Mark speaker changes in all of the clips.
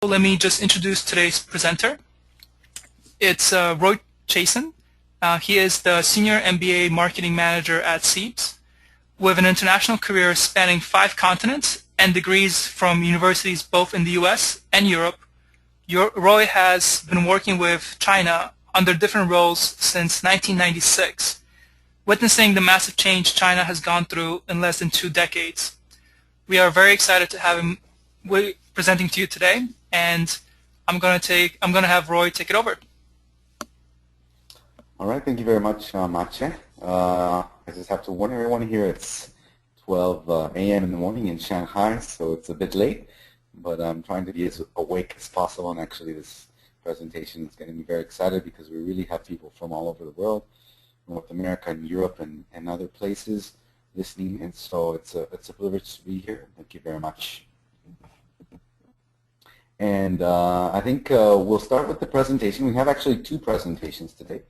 Speaker 1: Let me just introduce today's presenter. It's Roy Chason. He is the Senior MBA Marketing Manager at SEEBS, with an international career spanning 5 continents and degrees from universities both in the US and Europe. Roy has been working with China under different roles since 1996, witnessing the massive change China has gone through in less than 2 decades. We are very excited to have him presenting to you today, and I'm going to have Roy take it over.
Speaker 2: All right, thank you very much, Mache. I just have to warn everyone here, it's 12 a.m. in the morning in Shanghai, so it's a bit late, but I'm trying to be as awake as possible, and actually this presentation is getting me very excited because we really have people from all over the world, North America and Europe and other places listening, and so it's a privilege to be here. Thank you very much. And I think we'll start with the presentation. We have actually 2 presentations today.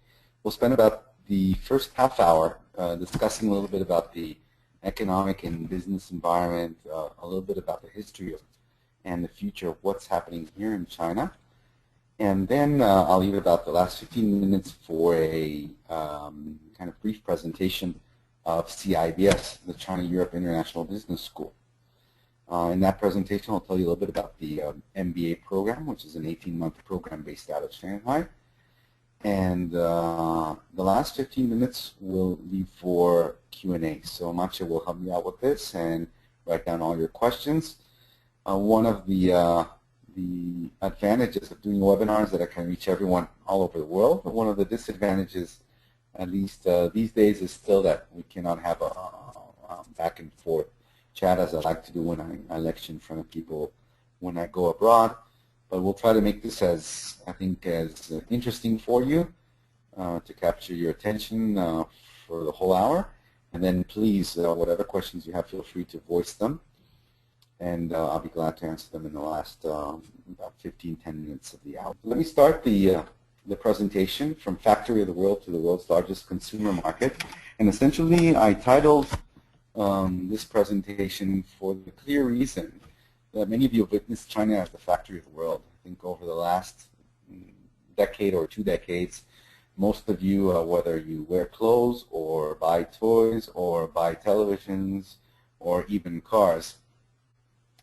Speaker 2: We'll spend about the first half hour discussing a little bit about the economic and business environment, a little bit about the history of and the future of what's happening here in China. And then I'll leave about the last 15 minutes for a kind of brief presentation of CIBS, the China-Europe International Business School. In that presentation, I'll tell you a little bit about the MBA program, which is an 18-month program based out of Shanghai. And the last 15 minutes we'll leave for Q&A. So Macha will help me out with this and write down all your questions. One of the advantages of doing webinars is that I can reach everyone all over the world. But one of the disadvantages, at least these days, is still that we cannot have a back and forth chat as I like to do when I lecture in front of people when I go abroad. But we'll try to make this as, I think, as interesting for you to capture your attention for the whole hour. And then please, whatever questions you have, feel free to voice them. And I'll be glad to answer them in the last about 10 minutes of the hour. Let me start the presentation from Factory of the World to the World's Largest Consumer Market. And essentially, I titled this presentation for the clear reason that many of you have witnessed China as the factory of the world. I think over the last decade or 2 decades, most of you, whether you wear clothes or buy toys or buy televisions or even cars,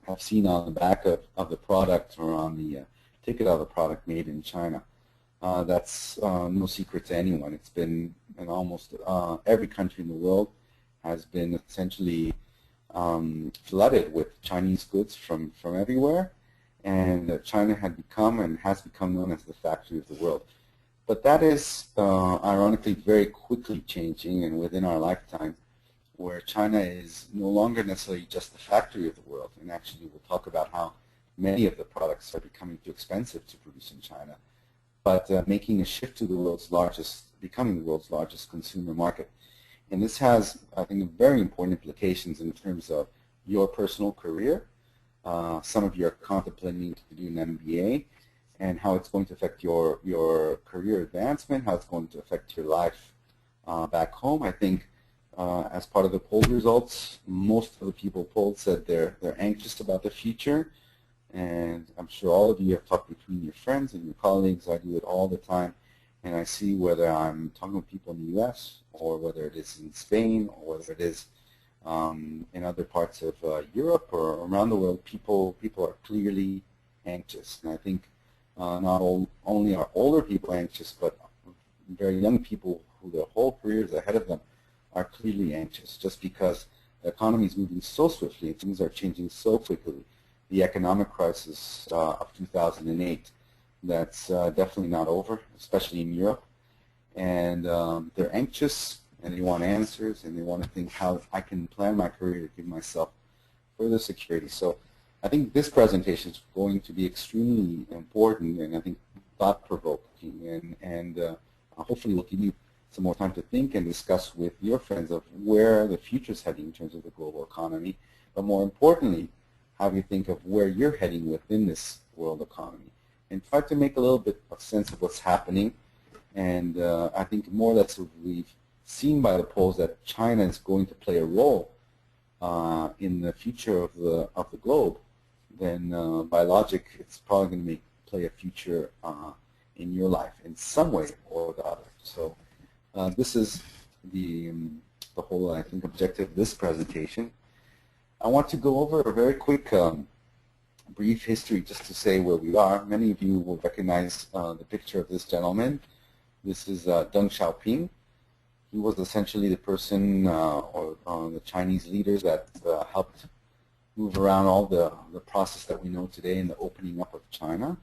Speaker 2: have seen on the back of the product or on the ticket of the product made in China. That's no secret to anyone. It's been in almost every country in the world has been essentially flooded with Chinese goods from everywhere, and China had become and has become known as the factory of the world. But that is ironically very quickly changing, and within our lifetime, where China is no longer necessarily just the factory of the world, and actually we'll talk about how many of the products are becoming too expensive to produce in China, but making a shift to the world's largest, becoming the world's largest consumer market. And this has, I think, very important implications in terms of your personal career. Some of you are contemplating to do an MBA, and how it's going to affect your career advancement, how it's going to affect your life back home. I think as part of the poll results, most of the people polled said they're anxious about the future. And I'm sure all of you have talked between your friends and your colleagues. I do it all the time. And I see whether I'm talking with people in the U.S. or whether it is in Spain or whether it is in other parts of Europe or around the world, people are clearly anxious. And I think not only are older people anxious, but very young people who their whole careers ahead of them are clearly anxious, just because the economy is moving so swiftly and things are changing so quickly. The economic crisis of 2008, that's definitely not over, especially in Europe. And they're anxious, and they want answers, and they want to think how I can plan my career to give myself further security. So I think this presentation is going to be extremely important, and I think thought-provoking, and hopefully will give you some more time to think and discuss with your friends of where the future is heading in terms of the global economy, but more importantly, how you think of where you're heading within this world economy, and try to make a little bit of sense of what's happening. And I think more or less we've seen by the polls that China is going to play a role in the future of the globe, then by logic, it's probably going to play a future in your life in some way or the other. So this is the whole, I think, objective of this presentation. I want to go over a very quick brief history just to say where we are. Many of you will recognize the picture of this gentleman. This is Deng Xiaoping. He was essentially the person or the Chinese leaders that helped move around all the process that we know today in the opening up of China.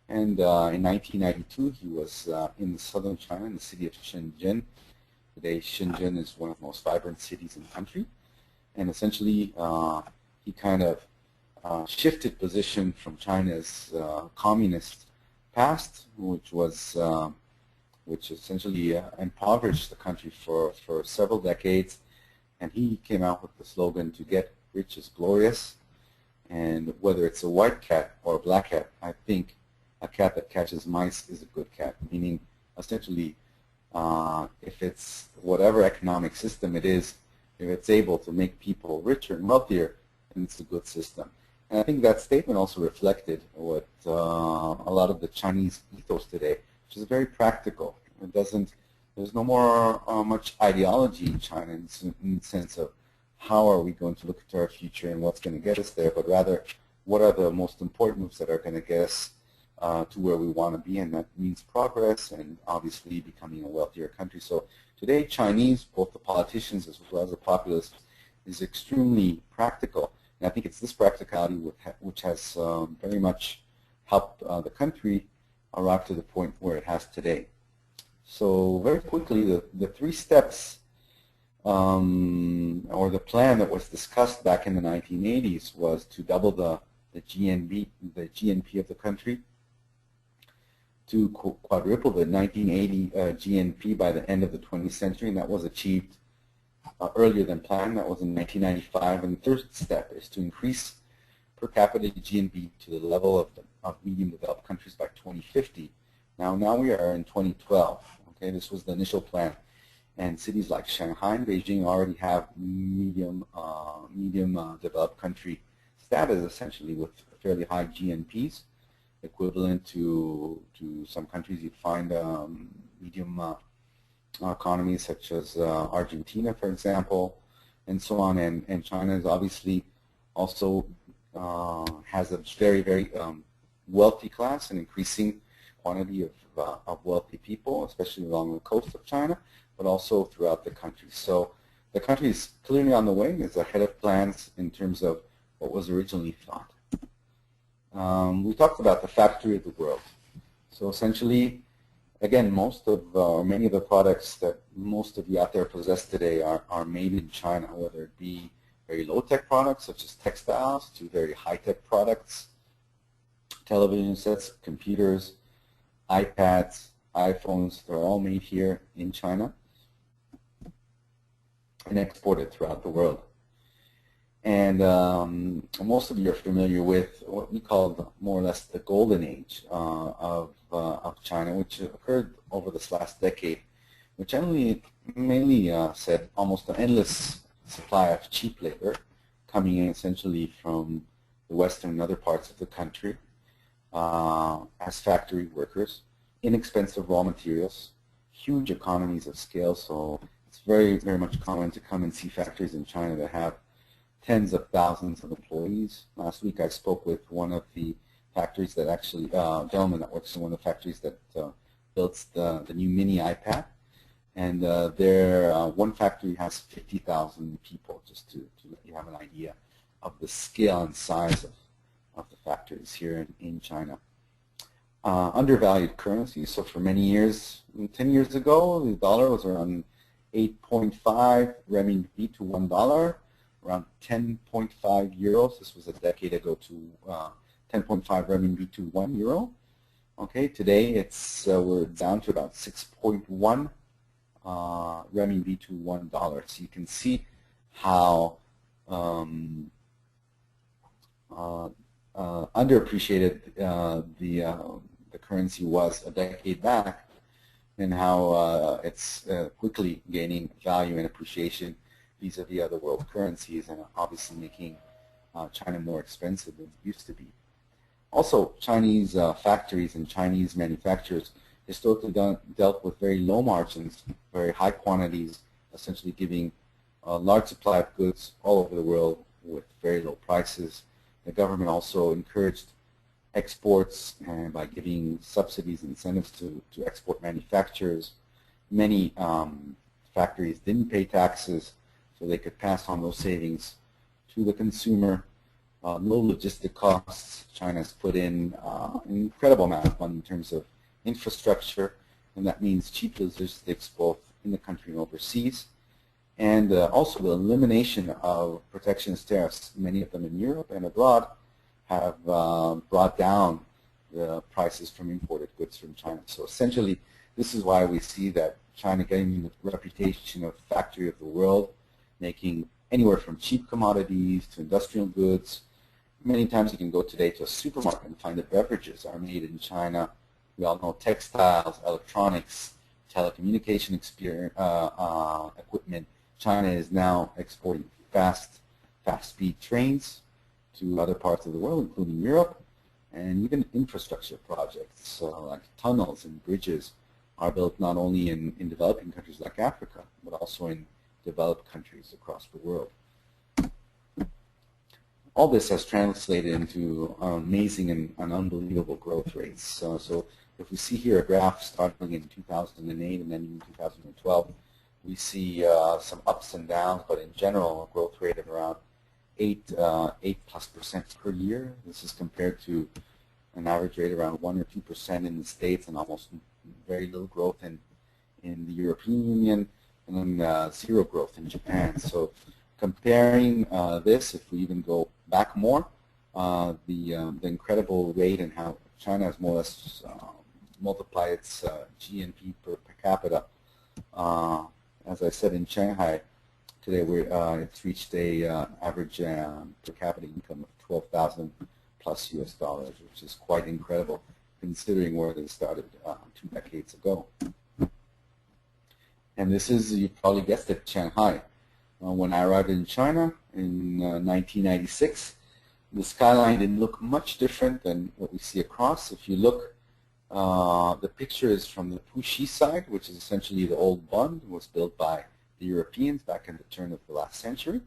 Speaker 2: And in 1992, he was in southern China, in the city of Shenzhen. Today, Shenzhen is one of the most vibrant cities in the country. And essentially, he kind of shifted position from China's communist past, which essentially impoverished the country for several decades. And he came out with the slogan, "To get rich is glorious." And whether it's a white cat or a black cat, I think a cat that catches mice is a good cat, meaning essentially if it's whatever economic system it is, if it's able to make people richer and wealthier, then it's a good system. And I think that statement also reflected what a lot of the Chinese ethos today, which is very practical. It doesn't, there's no more much ideology in China in the sense of how are we going to look at our future and what's going to get us there, but rather what are the most important moves that are going to get us to where we want to be, and that means progress and obviously becoming a wealthier country. So today, Chinese, both the politicians as well as the populace, is extremely practical. And I think it's this practicality which has very much helped the country arrive to the point where it has today. So very quickly, the 3 steps or the plan that was discussed back in the 1980s was to double the GNP of the country, to quadruple the 1980 GNP by the end of the 20th century, and that was achieved earlier than planned. That was in 1995. And the third step is to increase per capita GNP to the level of medium developed countries by 2050. Now we are in 2012. Okay, this was the initial plan, and cities like Shanghai and Beijing already have medium developed country status, essentially with fairly high GNPs, equivalent to some countries you'd find medium economies such as Argentina, for example, and so on. And China is obviously also has a very, very wealthy class, an increasing quantity of wealthy people, especially along the coast of China, but also throughout the country. So the country is clearly on the way, is ahead of plans in terms of what was originally thought. We talked about the factory of the world. So essentially, again, many of the products that most of you out there possess today are made in China, whether it be very low-tech products such as textiles to very high-tech products, television sets, computers, iPads, iPhones. They're all made here in China and exported throughout the world. And most of you are familiar with what we call more or less the golden age of China, which occurred over this last decade, which mainly said almost an endless supply of cheap labor coming in essentially from the western and other parts of the country as factory workers, inexpensive raw materials, huge economies of scale. So it's very, very much common to come and see factories in China that have tens of thousands of employees. Last week I spoke with one of the factories that actually, gentleman that works in one of the factories that builds the new mini iPad. And their one factory has 50,000 people, just to let you have an idea of the scale and size of the factories here in China. Undervalued currency. So for many years, 10 years ago, the dollar was around 8.5 renminbi to $1. Around 10.5 euros. This was a decade ago to 10.5 renminbi to 1 euro. Okay, today it's we're down to about 6.1 renminbi to $1. So you can see how underappreciated the currency was a decade back, and how it's quickly gaining value and appreciation vis-a-vis other world currencies, and obviously making China more expensive than it used to be. Also, Chinese factories and Chinese manufacturers historically dealt with very low margins, very high quantities, essentially giving a large supply of goods all over the world with very low prices. The government also encouraged exports by giving subsidies and incentives to export manufacturers. Many factories didn't pay taxes, so they could pass on those savings to the consumer. Low logistic costs. China's put in an incredible amount of money in terms of infrastructure, and that means cheap logistics both in the country and overseas. And also the elimination of protectionist tariffs, many of them in Europe and abroad, have brought down the prices from imported goods from China. So essentially, this is why we see that China getting the reputation of factory of the world, making anywhere from cheap commodities to industrial goods. Many times you can go today to a supermarket and find that beverages are made in China. We all know textiles, electronics, telecommunication equipment. China is now exporting fast-speed trains to other parts of the world, including Europe, and even infrastructure projects like tunnels and bridges are built not only in developing countries like Africa, but also in developed countries across the world. All this has translated into amazing and unbelievable growth rates. So if we see here a graph starting in 2008 and then in 2012, we see some ups and downs, but in general, a growth rate of around 8+% per year. This is compared to an average rate around 1 or 2% in the States, and almost very little growth in the European Union, and then zero growth in Japan. So comparing this, if we even go back more, the incredible rate and how China has more or less multiplied its GNP per capita. As I said, in Shanghai today, it's reached a average per capita income of 12,000 plus US dollars, which is quite incredible considering where they started 2 decades ago. And this is, you probably guessed it, Shanghai. When I arrived in China in 1996, the skyline didn't look much different than what we see across. If you look, the picture is from the Puxi side, which is essentially the old bund. It was built by the Europeans back in the turn of the last century.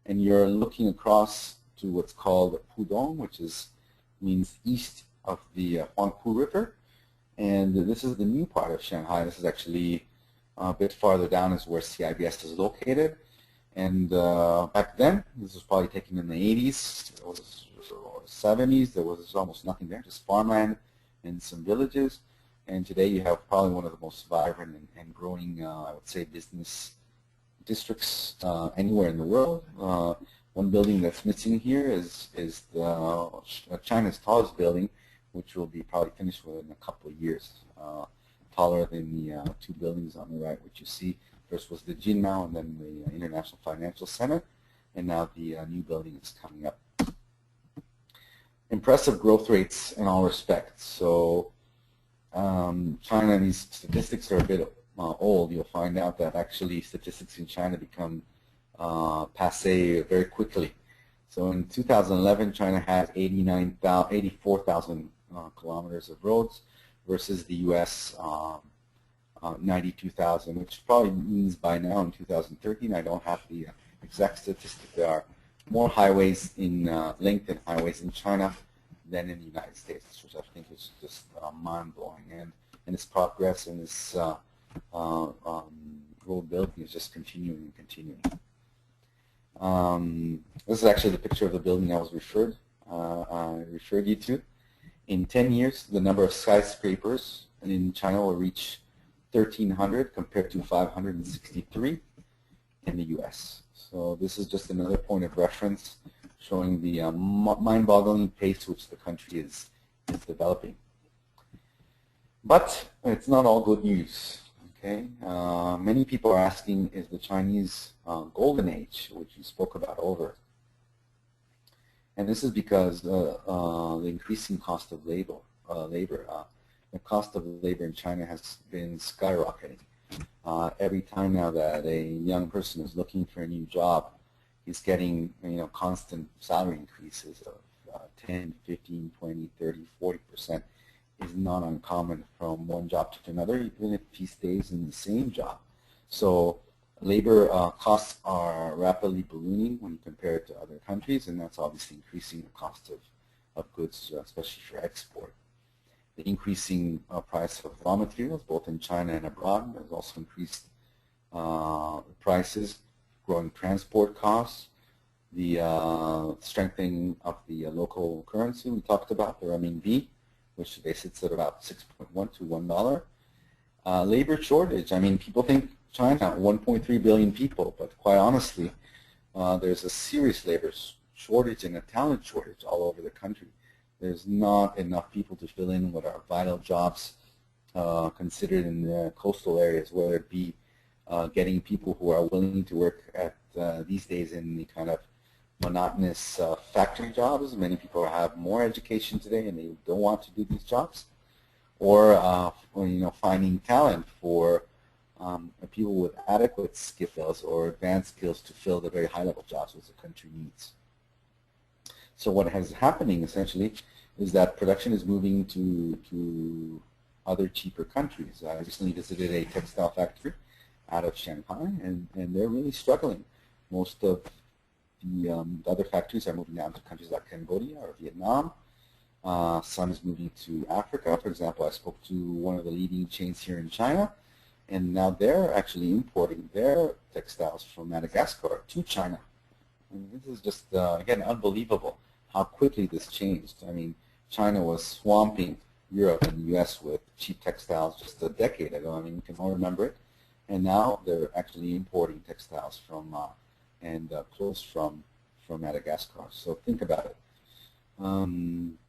Speaker 2: And you're looking across to what's called Pudong, which means east of the Huangpu River. And this is the new part of Shanghai. This is actually a bit farther down is where CIBS is located. And back then, this was probably taken in the 80s or 70s. There was almost nothing there, just farmland and some villages. And today you have probably one of the most vibrant and growing, I would say, business districts anywhere in the world. One building that's missing here is China's tallest building, which will be probably finished within a couple of years. Taller than the 2 buildings on the right, which you see. First was the Jinmao and then the International Financial Center, and now the new building is coming up. Impressive growth rates in all respects. So China, these statistics are a bit old. You'll find out that actually statistics in China become passé very quickly. So in 2011, China had 84,000 kilometers of roads versus the U.S. 92,000, which probably means by now in 2013, I don't have the exact statistic, there are more highways in length and highways in China than in the United States, which I think is just mind-blowing. And its progress and its road building is just continuing and continuing. This is actually the picture of the building I was referred you to. In 10 years, the number of skyscrapers in China will reach 1,300 compared to 563 in the U.S. So this is just another point of reference showing the mind-boggling pace which the country is developing. But it's not all good news. Okay, many people are asking, is the Chinese golden age, which we spoke about, over? And this is because the increasing cost of labor. The cost of labor in China has been skyrocketing. Every time now that a young person is looking for a new job, is getting constant salary increases of 10, 15, 20, 30, 40% is not uncommon from one job to another, even if he stays in the same job. So labor costs are rapidly ballooning when you compare it to other countries, and that's obviously increasing the cost of goods, especially for export. The increasing price of raw materials, both in China and abroad, has also increased prices, growing transport costs, the strengthening of the local currency we talked about, the renminbi, which today sits at about 6.1 to $1. Labor shortage. I mean, people think China, 1.3 billion people, but quite honestly, there's a serious labor shortage and a talent shortage all over the country. There's not enough people to fill in what are vital jobs considered in the coastal areas, whether it be getting people who are willing to work at these days in the kind of monotonous factory jobs. Many people have more education today and they don't want to do these jobs, or finding talent for people with adequate skills or advanced skills to fill the very high-level jobs which the country needs. So what is happening essentially is that production is moving to other cheaper countries. I recently visited a textile factory out of Shanghai, and they're really struggling. Most of the other factories are moving down to countries like Cambodia or Vietnam. Some is moving to Africa. For example, I spoke to one of the leading chains here in China, and now they're actually importing their textiles from Madagascar to China. And this is just, again, unbelievable how quickly this changed. I mean, China was swamping Europe and the U.S. with cheap textiles just a decade ago. I mean, you can all remember it. And now they're actually importing textiles from and clothes from Madagascar. So think about it.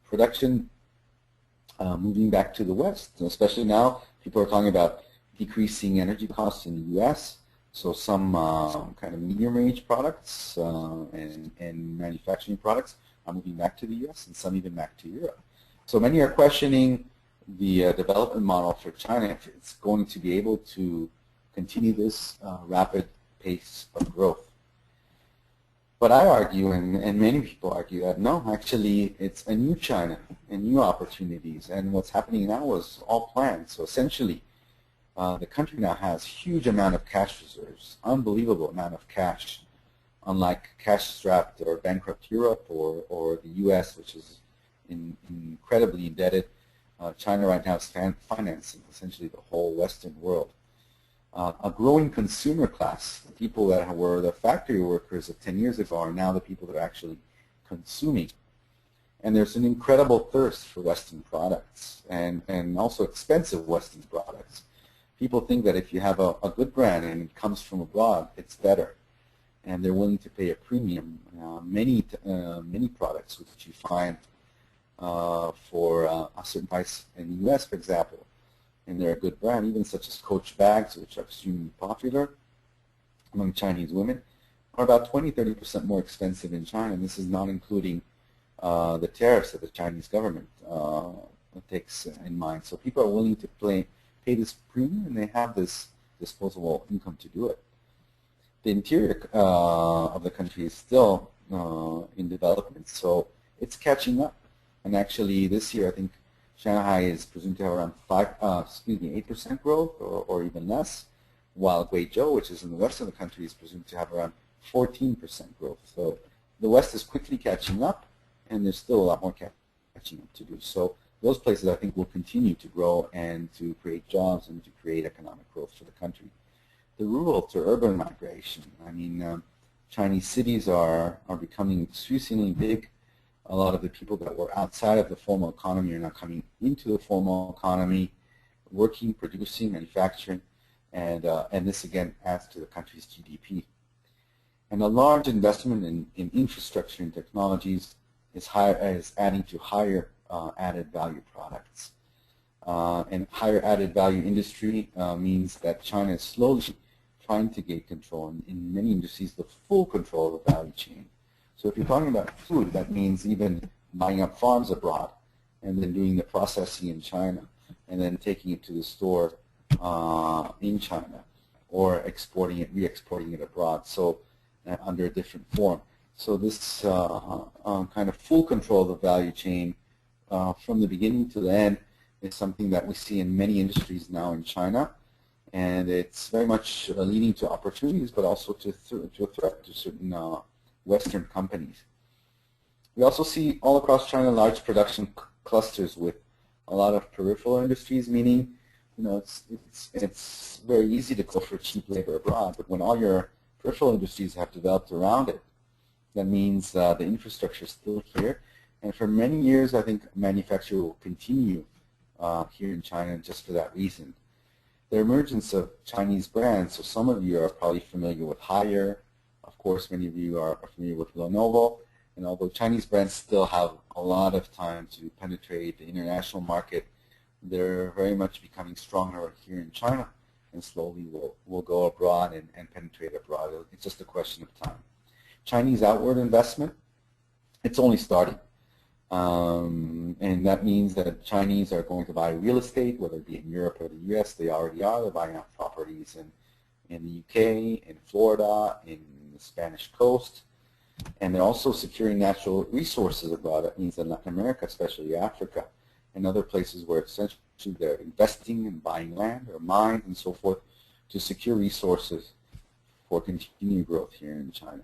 Speaker 2: Production moving back to the West, especially now people are talking about decreasing energy costs in the U.S. So some kind of medium-range products and manufacturing products are moving back to the U.S. and some even back to Europe. So many are questioning the development model for China, if it's going to be able to continue this rapid pace of growth. But I argue, and many people argue, that no, actually it's a new China and new opportunities, and what's happening now was all planned. So essentially, the country now has huge amount of cash reserves, unbelievable amount of cash, unlike cash-strapped or bankrupt Europe or the U.S., which is incredibly indebted. China right now is financing essentially the whole Western world. A growing consumer class, the people that were the factory workers of 10 years ago are now the people that are actually consuming. And there's an incredible thirst for Western products and also expensive Western products. People think that if you have a good brand and it comes from abroad, it's better. And they're willing to pay a premium. Many products which you find for a certain price in the U.S., for example, and they're a good brand, even such as Coach bags, which are extremely popular among Chinese women, are about 20–30% more expensive in China. And this is not including the tariffs that the Chinese government takes in mind. So people are willing to pay this premium, and they have this disposable income to do it. The interior of the country is still in development, so it's catching up. And actually, this year, I think Shanghai is presumed to have around 8% growth or even less, while Guizhou, which is in the west of the country, is presumed to have around 14% growth. So the West is quickly catching up, and there's still a lot more catching up to do. So those places, I think, will continue to grow and to create jobs and to create economic growth for the country. The rural to urban migration, I mean, Chinese cities are becoming increasingly big. A lot of the people that were outside of the formal economy are now coming into the formal economy, working, producing, manufacturing, and this again adds to the country's GDP. And a large investment in infrastructure and technologies is adding to higher added value products. And higher added value industry means that China is slowly trying to gain control, in many industries, the full control of the value chain. So if you're talking about food, that means even buying up farms abroad and then doing the processing in China and then taking it to the store in China or exporting it, re-exporting it abroad. So under a different form. So this kind of full control of the value chain from the beginning to the end is something that we see in many industries now in China, and it's very much leading to opportunities, but also to a threat to certain Western companies. We also see all across China large production clusters with a lot of peripheral industries, meaning, you know, it's very easy to go for cheap labor abroad, but when all your peripheral industries have developed around it, that means the infrastructure is still here, and for many years I think manufacturing will continue here in China just for that reason. The emergence of Chinese brands, so some of you are probably familiar with FiveYear, of course many of you are familiar with Lenovo, and although Chinese brands still have a lot of time to penetrate the international market, they're very much becoming stronger here in China, and slowly will go abroad and penetrate abroad. It's just a question of time. Chinese outward investment, it's only starting. And that means that Chinese are going to buy real estate, whether it be in Europe or the US. They already are. They're buying up properties in the UK, in Florida, in the Spanish coast. And they're also securing natural resources abroad. That means in Latin America, especially Africa, and other places where essentially they're investing and buying land or mines and so forth to secure resources for continued growth here in China.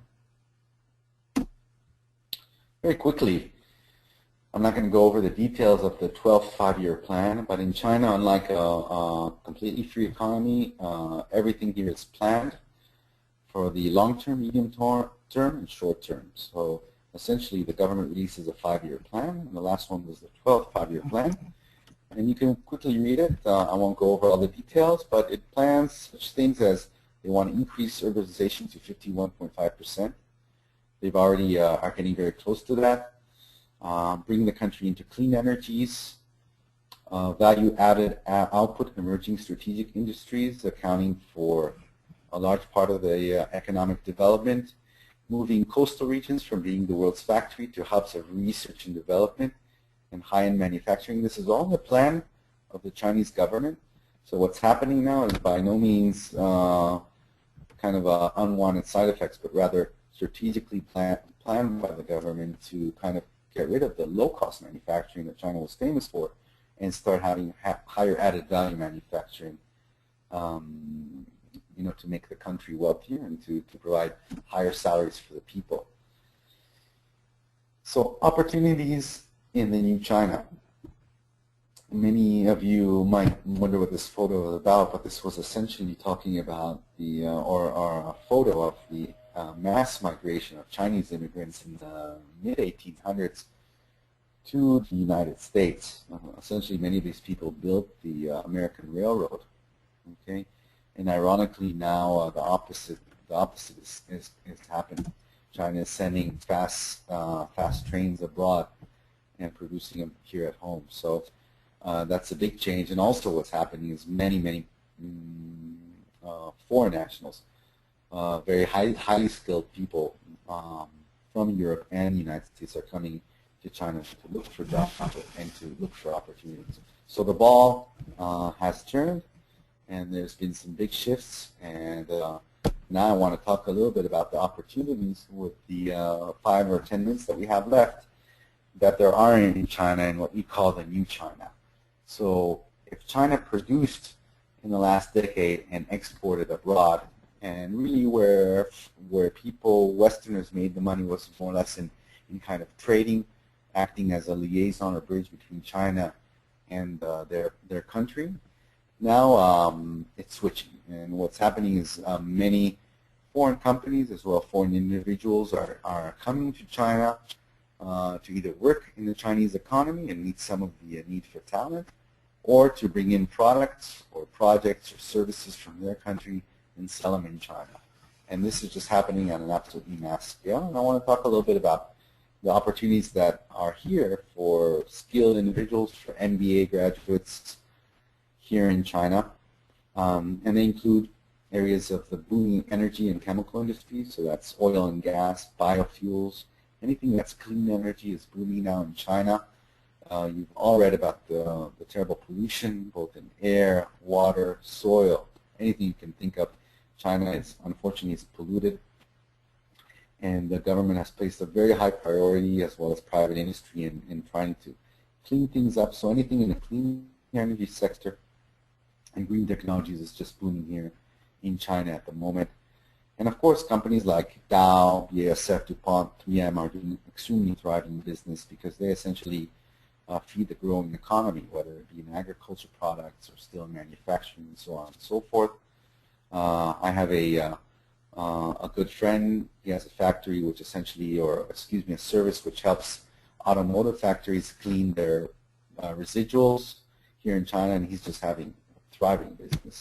Speaker 2: Very quickly, I'm not going to go over the details of the 12th five-year plan, but in China, unlike a completely free economy, everything here is planned for the long-term, medium-term, and short-term. So essentially, the government releases a five-year plan, and the last one was the 12th five-year plan. And you can quickly read it. I won't go over all the details, but it plans such things as they want to increase urbanization to 51.5%. They've already are getting very close to that. Bring the country into clean energies, value-added output emerging strategic industries accounting for a large part of the economic development, moving coastal regions from being the world's factory to hubs of research and development and high-end manufacturing. This is all the plan of the Chinese government. So what's happening now is by no means kind of unwanted side effects, but rather strategically planned by the government to kind of get rid of the low-cost manufacturing that China was famous for and start having higher added value manufacturing, you know, to make the country wealthier and to provide higher salaries for the people. So opportunities in the new China. Many of you might wonder what this photo is about, but this was essentially talking about the, or a photo of the mass migration of Chinese immigrants in the mid-1800s to the United States. Essentially, many of these people built the American Railroad. Okay, and ironically, now the opposite is happening. China is sending fast trains abroad and producing them here at home. So that's a big change. And also, what's happening is many foreign nationals, very highly skilled people from Europe and the United States are coming to China to look for jobs and to look for opportunities. So the ball has turned, and there's been some big shifts. And now I want to talk a little bit about the opportunities with the 5 or 10 minutes that we have left that there are in China and what we call the new China. So if China produced in the last decade and exported abroad, and really where people, Westerners, made the money was more or less in kind of trading, acting as a liaison or bridge between China and their country. Now it's switching, and what's happening is many foreign companies as well as foreign individuals are coming to China to either work in the Chinese economy and meet some of the need for talent, or to bring in products or projects or services from their country and sell them in China. And this is just happening on an absolutely mass scale. And I want to talk a little bit about the opportunities that are here for skilled individuals, for MBA graduates here in China. And they include areas of the booming energy and chemical industry, so that's oil and gas, biofuels, anything that's clean energy is booming now in China. You've all read about the terrible pollution, both in air, water, soil, anything you can think of. China is, unfortunately, is polluted. and the government has placed a very high priority, as well as private industry, in trying to clean things up. So anything in the clean energy sector and green technologies is just booming here in China at the moment. And of course, companies like Dow, BASF, DuPont, 3M are doing extremely thriving business because they essentially feed the growing economy, whether it be in agriculture products or steel manufacturing and so on and so forth. I have a good friend. He has a factory which essentially, or excuse me, a service which helps automotive factories clean their residuals here in China, and he's just having a thriving business.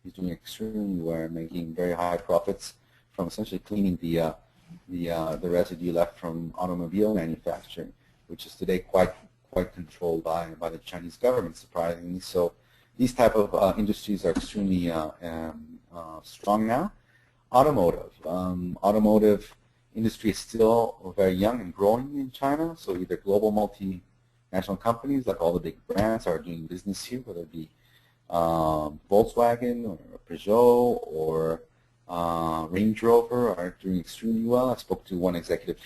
Speaker 2: He's doing extremely well, making very high profits from essentially cleaning the residue left from automobile manufacturing, which is today quite controlled by the Chinese government, surprisingly. So these type of industries are extremely strong now. Automotive. Automotive industry is still very young and growing in China, so either global multinational companies like all the big brands are doing business here, whether it be Volkswagen or Peugeot or Range Rover are doing extremely well. I spoke to one executive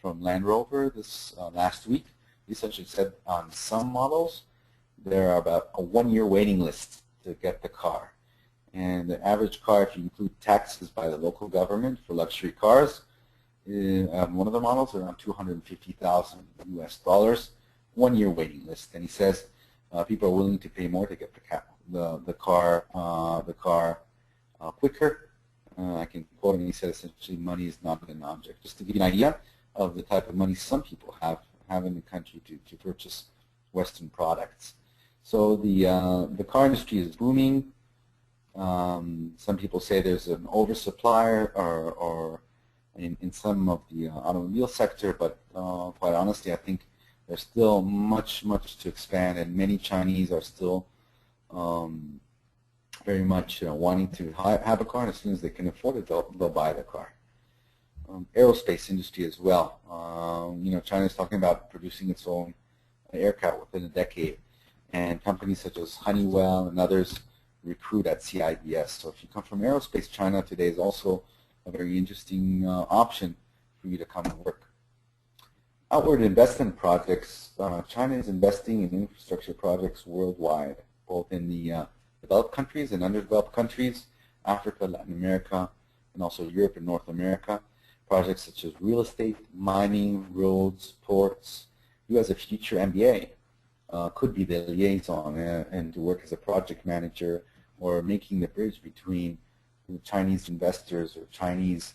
Speaker 2: from Land Rover this last week. He essentially said on some models there are about a 1-year waiting list to get the car. And the average car, if you include taxes by the local government for luxury cars, one of the models around $250,000 US, 1-year waiting list. And he says people are willing to pay more to get the car quicker. I can quote him. He said essentially money is not an object. Just to give you an idea of the type of money some people have in the country to purchase Western products. So the car industry is booming. Some people say there's an oversupply or in some of the automobile sector, but quite honestly, I think there's still much to expand, and many Chinese are still very much wanting to have a car, and as soon as they can afford it, they'll buy the car. Aerospace industry as well. China is talking about producing its own aircraft within a decade, and companies such as Honeywell and others recruit at CIBS. So if you come from aerospace, China today is also a very interesting option for you to come and work. Outward investment projects. China is investing in infrastructure projects worldwide, both in the developed countries and underdeveloped countries, Africa, Latin America, and also Europe and North America. Projects such as real estate, mining, roads, ports. You as a future MBA could be the liaison and to work as a project manager or making the bridge between the Chinese investors or Chinese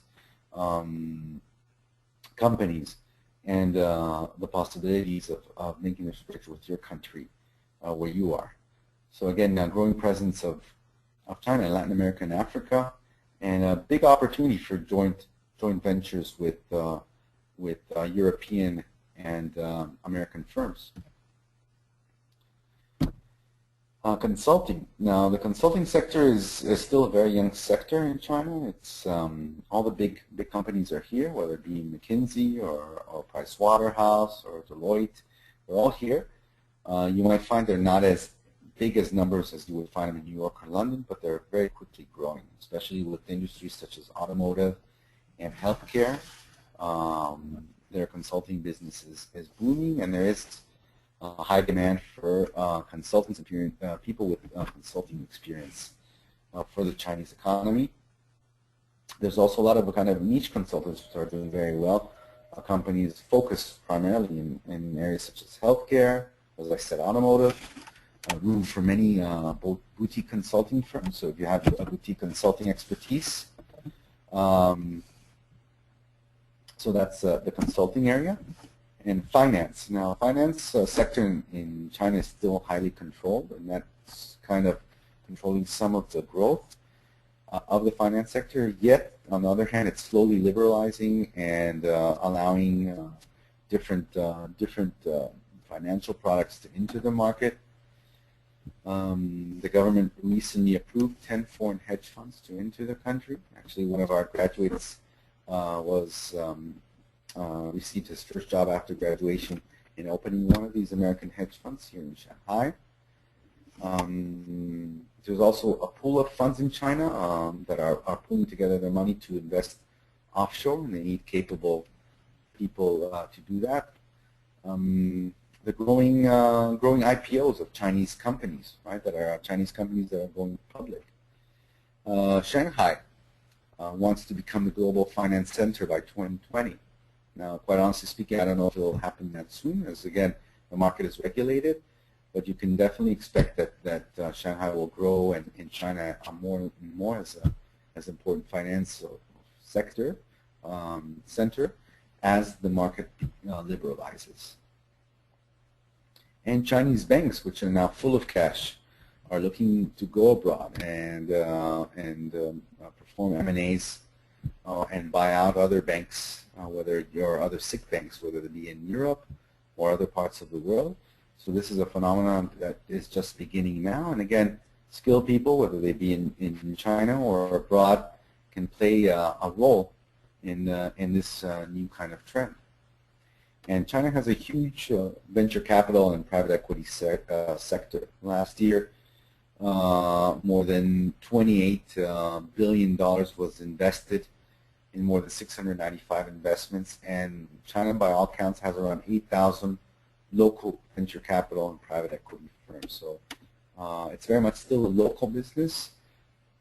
Speaker 2: companies and the possibilities of making this bridge with your country where you are. So again, growing presence of China in Latin America and Africa, and a big opportunity for joint ventures with European and American firms. Consulting. Now, the consulting sector is still a very young sector in China. It's all the big companies are here, whether it be McKinsey or Pricewaterhouse or Deloitte. They're all here. You might find they're not as big as numbers as you would find them in New York or London, but they're very quickly growing, especially with industries such as automotive and healthcare. Their consulting business is booming, and there is high demand for consultants and people with consulting experience for the Chinese economy. There's also a lot of kind of niche consultants which are doing very well. Companies focus primarily in areas such as healthcare, as I said, automotive, room for many boutique consulting firms. So if you have a boutique consulting expertise, so that's the consulting area. And finance. Now, finance sector in China is still highly controlled, and that's kind of controlling some of the growth of the finance sector. Yet, on the other hand, it's slowly liberalizing and allowing different financial products to enter the market. The government recently approved 10 foreign hedge funds to enter the country. Actually, one of our graduates received his first job after graduation in opening one of these American hedge funds here in Shanghai. There's also a pool of funds in China that are pulling together their money to invest offshore, and they need capable people to do that. The growing IPOs of Chinese companies, right? That are Chinese companies that are going public. Shanghai wants to become the global finance center by 2020. Now, quite honestly speaking, I don't know if it will happen that soon, as again, the market is regulated, but you can definitely expect that Shanghai will grow, and in China more and more as important financial sector center as the market liberalizes. And Chinese banks, which are now full of cash, are looking to go abroad and perform M&As and buy out other banks, whether your other sick banks, whether they be in Europe or other parts of the world. So this is a phenomenon that is just beginning now. And again, skilled people, whether they be in China or abroad, can play a role in this new kind of trend. And China has a huge venture capital and private equity sector. Last year, more than $28 billion was invested in more than 695 investments, and China, by all counts, has around 8,000 local venture capital and private equity firms. So it's very much still a local business,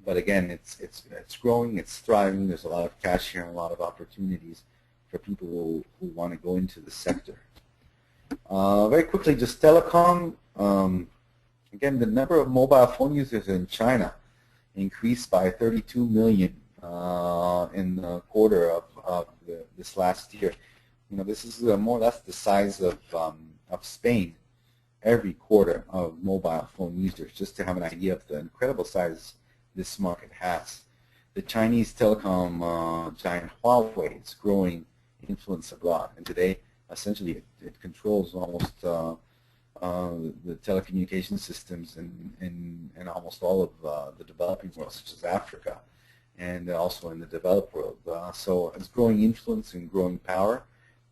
Speaker 2: but again, it's growing, it's thriving. There's a lot of cash here and a lot of opportunities for people who want to go into the sector. Very quickly, just telecom. Again, the number of mobile phone users in China increased by 32 million in the quarter of this last year. You know, this is more or less the size of Spain every quarter of mobile phone users, just to have an idea of the incredible size this market has. The Chinese telecom giant Huawei is growing influence abroad, and today essentially it controls almost the telecommunication systems in almost all of the developing world, such as Africa, and also in the developed world. So it's growing influence and growing power,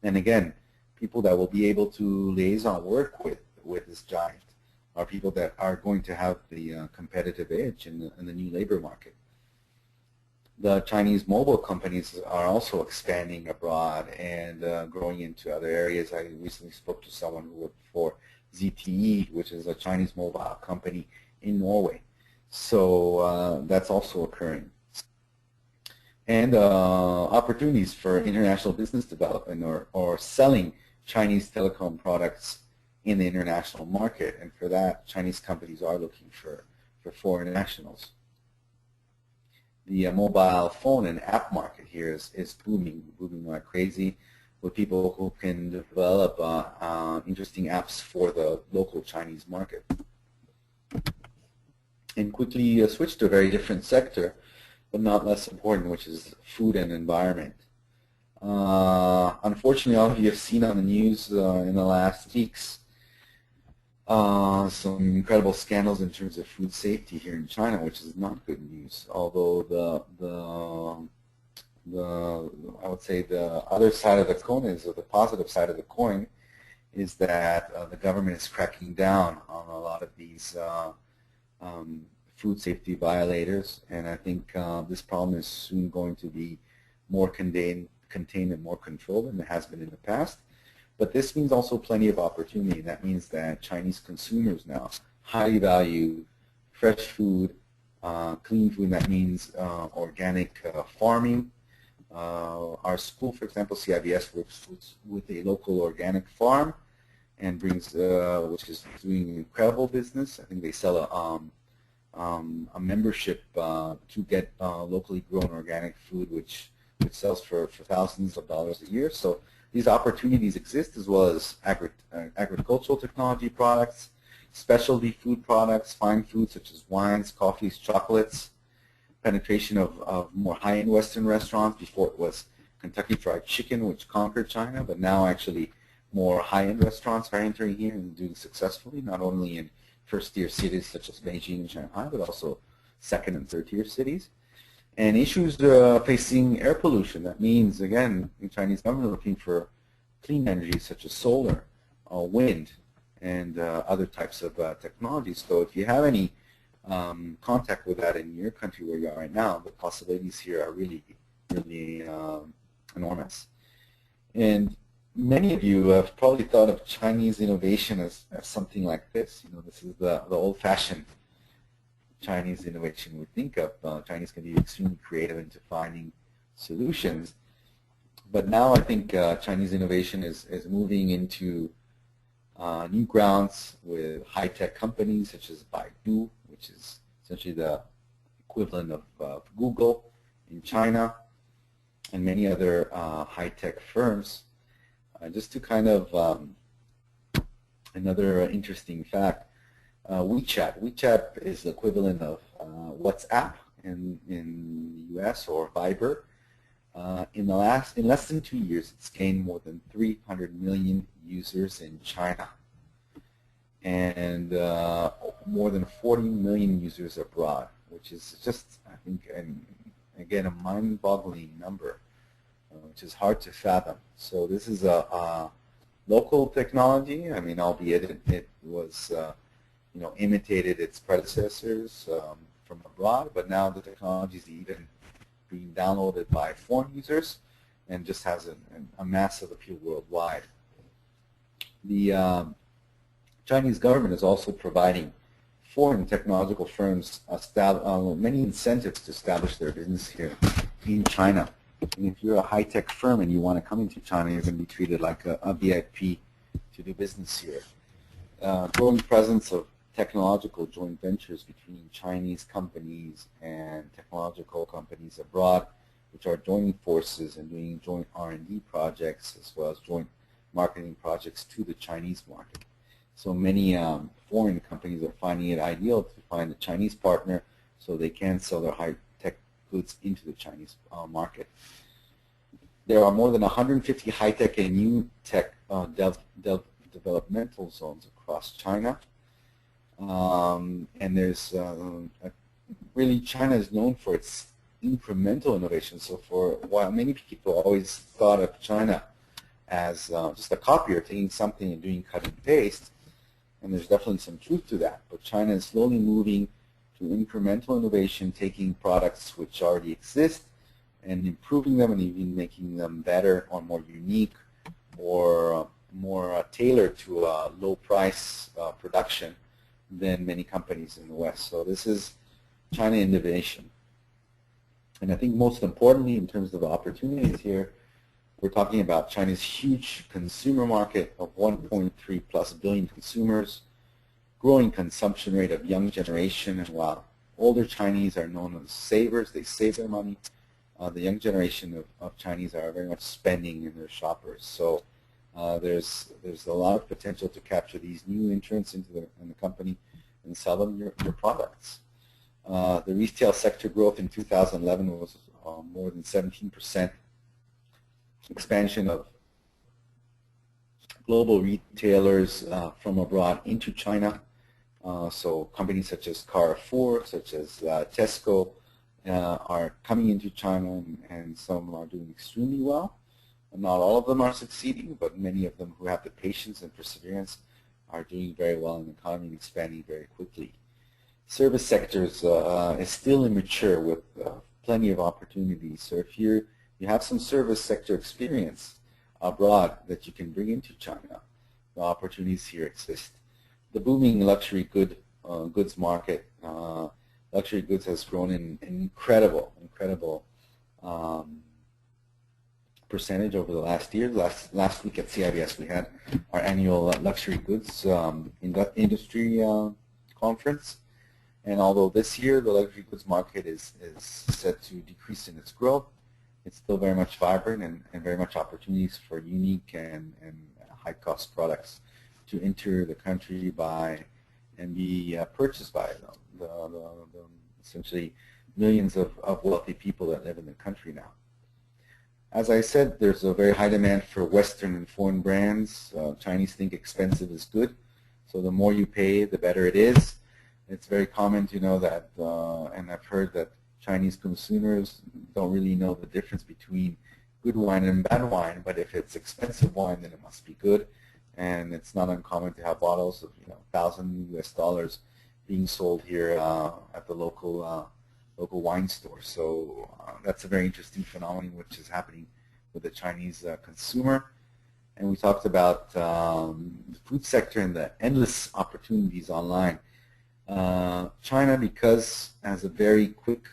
Speaker 2: and again, people that will be able to liaison work with this giant are people that are going to have the competitive edge in the new labor market. The Chinese mobile companies are also expanding abroad and growing into other areas. I recently spoke to someone who worked for ZTE, which is a Chinese mobile company in Norway. So that's also occurring. And opportunities for international business development or selling Chinese telecom products in the international market. And for that, Chinese companies are looking for foreign nationals. The mobile phone and app market here is booming like crazy, with people who can develop interesting apps for the local Chinese market. And quickly switch to a very different sector, but not less important, which is food and environment. Unfortunately, all of you have seen on the news in the last weeks some incredible scandals in terms of food safety here in China, which is not good news. Although I would say the other side of the coin is, or the positive side of the coin, is that the government is cracking down on a lot of these food safety violators, and I think this problem is soon going to be more contained and more controlled than it has been in the past. But this means also plenty of opportunity, and that means that Chinese consumers now highly value fresh food, clean food, and that means organic farming. Our school, for example, CIBS, works with a local organic farm and brings, which is doing incredible business. I think they sell a membership to get locally grown organic food, which sells for thousands of dollars a year. So these opportunities exist, as well as agricultural technology products, specialty food products, fine foods such as wines, coffees, chocolates, penetration of more high-end Western restaurants. Before it was Kentucky Fried Chicken, which conquered China, but now actually more high-end restaurants are entering here and doing successfully, not only in first-tier cities such as Beijing and Shanghai, but also second- and third-tier cities. And issues facing air pollution. That means, again, the Chinese government looking for clean energy such as solar, wind, and other types of technologies. So if you have any contact with that in your country where you are right now, the possibilities here are really really enormous. And many of you have probably thought of Chinese innovation as something like this. You know, this is the old-fashioned Chinese innovation we think of. Chinese can be extremely creative into finding solutions. But now I think Chinese innovation is moving into new grounds with high-tech companies such as Baidu, which is essentially the equivalent of Google in China, and many other high-tech firms. Just to kind of another interesting fact, WeChat is the equivalent of WhatsApp in the U.S. or Viber. In less than 2 years, it's gained more than 300 million users in China, and more than 40 million users abroad, which is just, I think, again, a mind-boggling number, which is hard to fathom. So this is a local technology. I mean, albeit it was, you know, imitated its predecessors from abroad, but now the technology is even being downloaded by foreign users and just has a massive appeal worldwide. The Chinese government is also providing foreign technological firms many incentives to establish their business here in China. And if you're a high-tech firm and you want to come into China, you're going to be treated like a VIP to do business here. Growing presence of technological joint ventures between Chinese companies and technological companies abroad, which are joining forces and doing joint R&D projects as well as joint marketing projects to the Chinese market. So many foreign companies are finding it ideal to find a Chinese partner so they can sell their high-tech goods into the Chinese market. There are more than 150 high-tech and new tech developmental zones across China. And there's really, China is known for its incremental innovation. So for a while, many people always thought of China as just a copier, taking something and doing cut and paste. And there's definitely some truth to that. But China is slowly moving to incremental innovation, taking products which already exist and improving them and even making them better or more unique or more tailored to a low-price production than many companies in the West. So this is China innovation. And I think most importantly, in terms of the opportunities here, we're talking about China's huge consumer market of 1.3 plus billion consumers, growing consumption rate of young generation, and while older Chinese are known as savers, they save their money, the young generation of Chinese are very much spending in their shoppers. So there's a lot of potential to capture these new entrants into the company and sell them your products. The retail sector growth in 2011 was more than 17%. Expansion of global retailers from abroad into China. So companies such as Carrefour, such as Tesco are coming into China, and some are doing extremely well. Not all of them are succeeding, but many of them who have the patience and perseverance are doing very well in the economy and expanding very quickly. Service sectors is still immature with plenty of opportunities. So if you have some service sector experience abroad that you can bring into China, the opportunities here exist. The booming luxury goods market, luxury goods has grown in incredible percentage over the last year. Last week at CIBS we had our annual luxury goods industry conference, and although this year the luxury goods market is set to decrease in its growth, it's still very much vibrant and very much opportunities for unique and high-cost products to enter the country by and be purchased by the essentially millions of wealthy people that live in the country now. As I said, there's a very high demand for Western and foreign brands. Chinese think expensive is good, so the more you pay, the better it is. It's very common to know that, and I've heard that Chinese consumers don't really know the difference between good wine and bad wine, but if it's expensive wine, then it must be good. And it's not uncommon to have bottles of $1,000 US being sold here at the local local wine store. So that's a very interesting phenomenon which is happening with the Chinese consumer. And we talked about the food sector and the endless opportunities online. China, because has a very quick,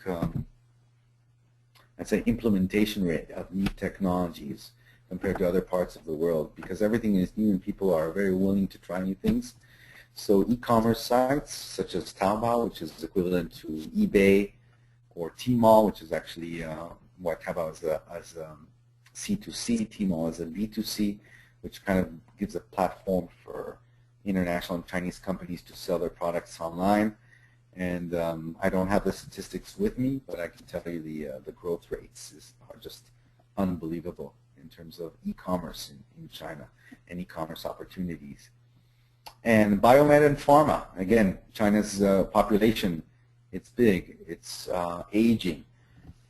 Speaker 2: I'd say, implementation rate of new technologies compared to other parts of the world, because everything is new and people are very willing to try new things. So e-commerce sites such as Taobao, which is equivalent to eBay, or Tmall, which is actually what Taobao is as C2C, Tmall is a B2C, which kind of gives a platform for international and Chinese companies to sell their products online. And I don't have the statistics with me, but I can tell you the growth rates are just unbelievable in terms of e-commerce in China and e-commerce opportunities. And Biomed and Pharma, again, China's population, it's big, it's aging,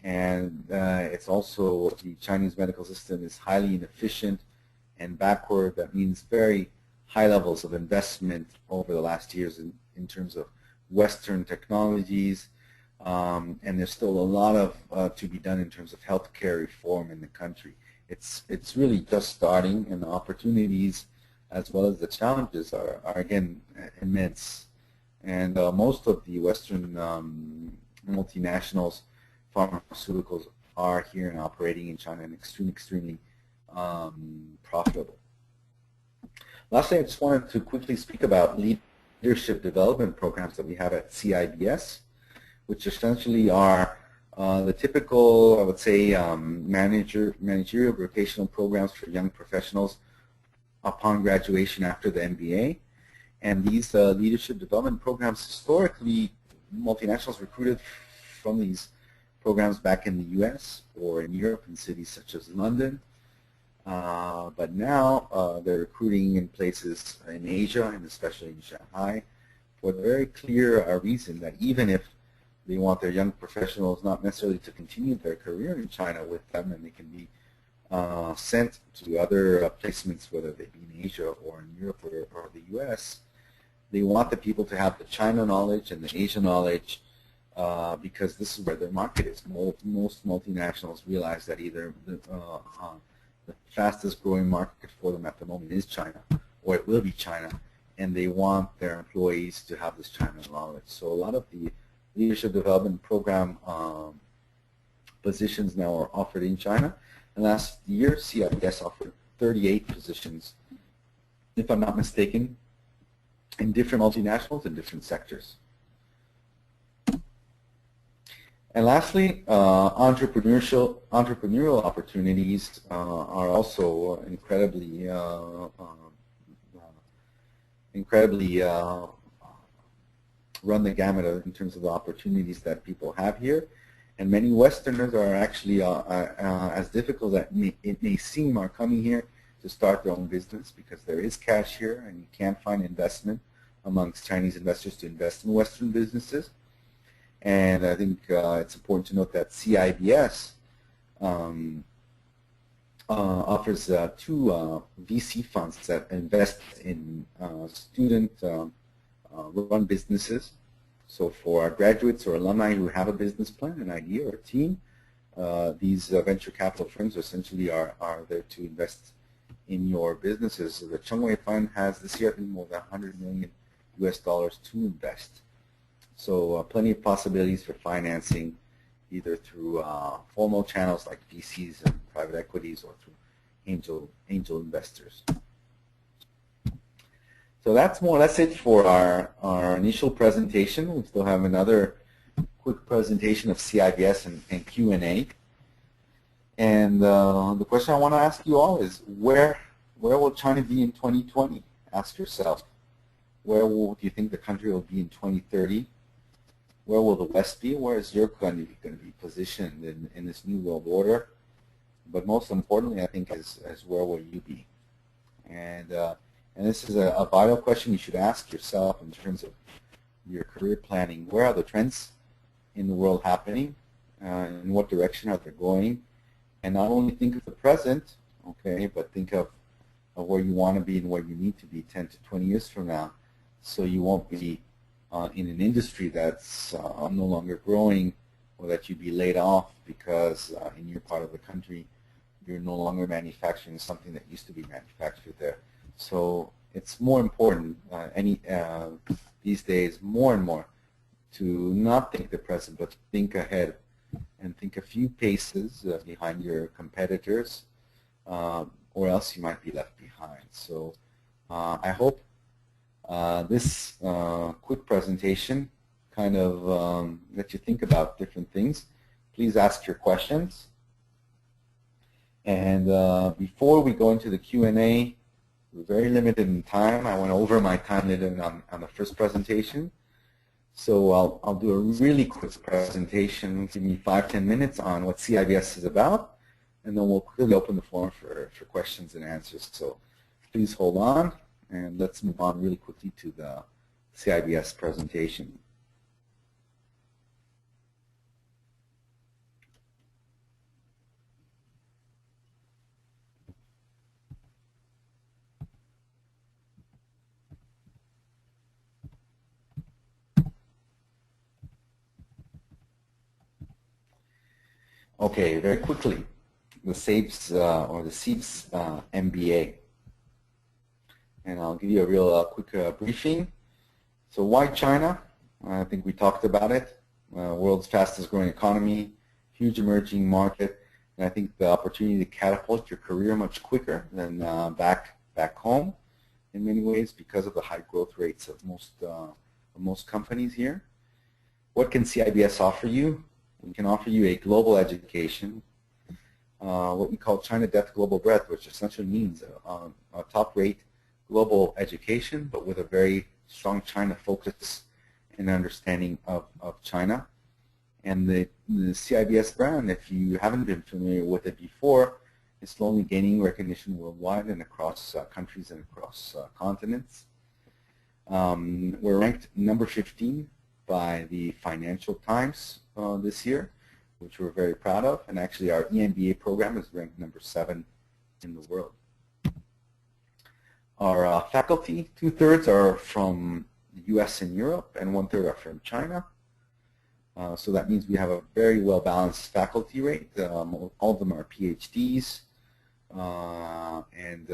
Speaker 2: and it's also, the Chinese medical system is highly inefficient and backward. That means very high levels of investment over the last years in terms of Western technologies, and there's still a lot of to be done in terms of healthcare reform in the country. It's really just starting, and the opportunities as well as the challenges are again immense. And most of the Western multinationals, pharmaceuticals, are here and operating in China and extremely profitable. Lastly, I just wanted to quickly speak about leadership development programs that we have at CIBS, which essentially are the typical, I would say, managerial rotational programs for young professionals upon graduation after the MBA. And these leadership development programs, historically, multinationals recruited from these programs back in the US or in Europe in cities such as London. But now they're recruiting in places in Asia and especially in Shanghai for the very clear reason that even if they want their young professionals not necessarily to continue their career in China with them, and they can be sent to other placements, whether they be in Asia or in Europe or the US, they want the people to have the China knowledge and the Asia knowledge because this is where their market is. Most multinationals realize that either the fastest growing market for them at the moment is China, or it will be China, and they want their employees to have this China knowledge. So a lot of the leadership development program positions now are offered in China. And last year, CIBS offered 38 positions, if I'm not mistaken, in different multinationals in different sectors. And lastly, entrepreneurial opportunities are also incredibly run the gamut in terms of the opportunities that people have here. And many Westerners are actually, as difficult as it may seem, are coming here to start their own business because there is cash here and you can't find investment amongst Chinese investors to invest in Western businesses. And I think it's important to note that CIBS offers two VC funds that invest in student-run businesses. So for our graduates or alumni who have a business plan, an idea, or a team, these venture capital firms essentially are there to invest in your businesses. So the Chengwei Fund has this year, I think, more than $100 million US to invest. So plenty of possibilities for financing, either through formal channels like VCs and private equities, or through angel investors. So that's more or less it for our initial presentation. We still have another quick presentation of CIBS and Q&A. And the question I want to ask you all is, where will China be in 2020? Ask yourself. Where do you think the country will be in 2030? Where will the West be? Where is your country going to be positioned in this new world order? But most importantly, I think, is where will you be? And this is a vital question you should ask yourself in terms of your career planning. Where are the trends in the world happening? In what direction are they going? And not only think of the present, okay, but think of where you want to be and where you need to be 10 to 20 years from now, so you won't be in an industry that's no longer growing or that you'd be laid off because in your part of the country you're no longer manufacturing something that used to be manufactured there. So it's more important these days, more and more, to not think the present, but think ahead and think a few paces behind your competitors, or else you might be left behind. So I hope this quick presentation kind of let you think about different things. Please ask your questions. And before we go into the Q&A, we're very limited in time. I went over my time limit on the first presentation. So I'll do a really quick presentation, give me 5-10 minutes on what CIBS is about, and then we'll quickly open the floor for questions and answers. So please hold on, and let's move on really quickly to the CIBS presentation. Okay, very quickly, the SABES or the SEEPS MBA. And I'll give you a real quick briefing. So why China? I think we talked about it. World's fastest growing economy, huge emerging market, and I think the opportunity to catapult your career much quicker than back home in many ways because of the high growth rates of most companies here. What can CIBS offer you? We can offer you a global education, what we call China Depth Global Breadth, which essentially means a top-rate global education, but with a very strong China focus and understanding of China. And the CIBS brand, if you haven't been familiar with it before, is slowly gaining recognition worldwide and across countries and across continents. We're ranked number 15 by the Financial Times this year, which we're very proud of, and actually our EMBA program is ranked number 7 in the world. Our faculty, 2/3 are from the US and Europe, and 1/3 are from China. So that means we have a very well-balanced faculty rate. All of them are PhDs, and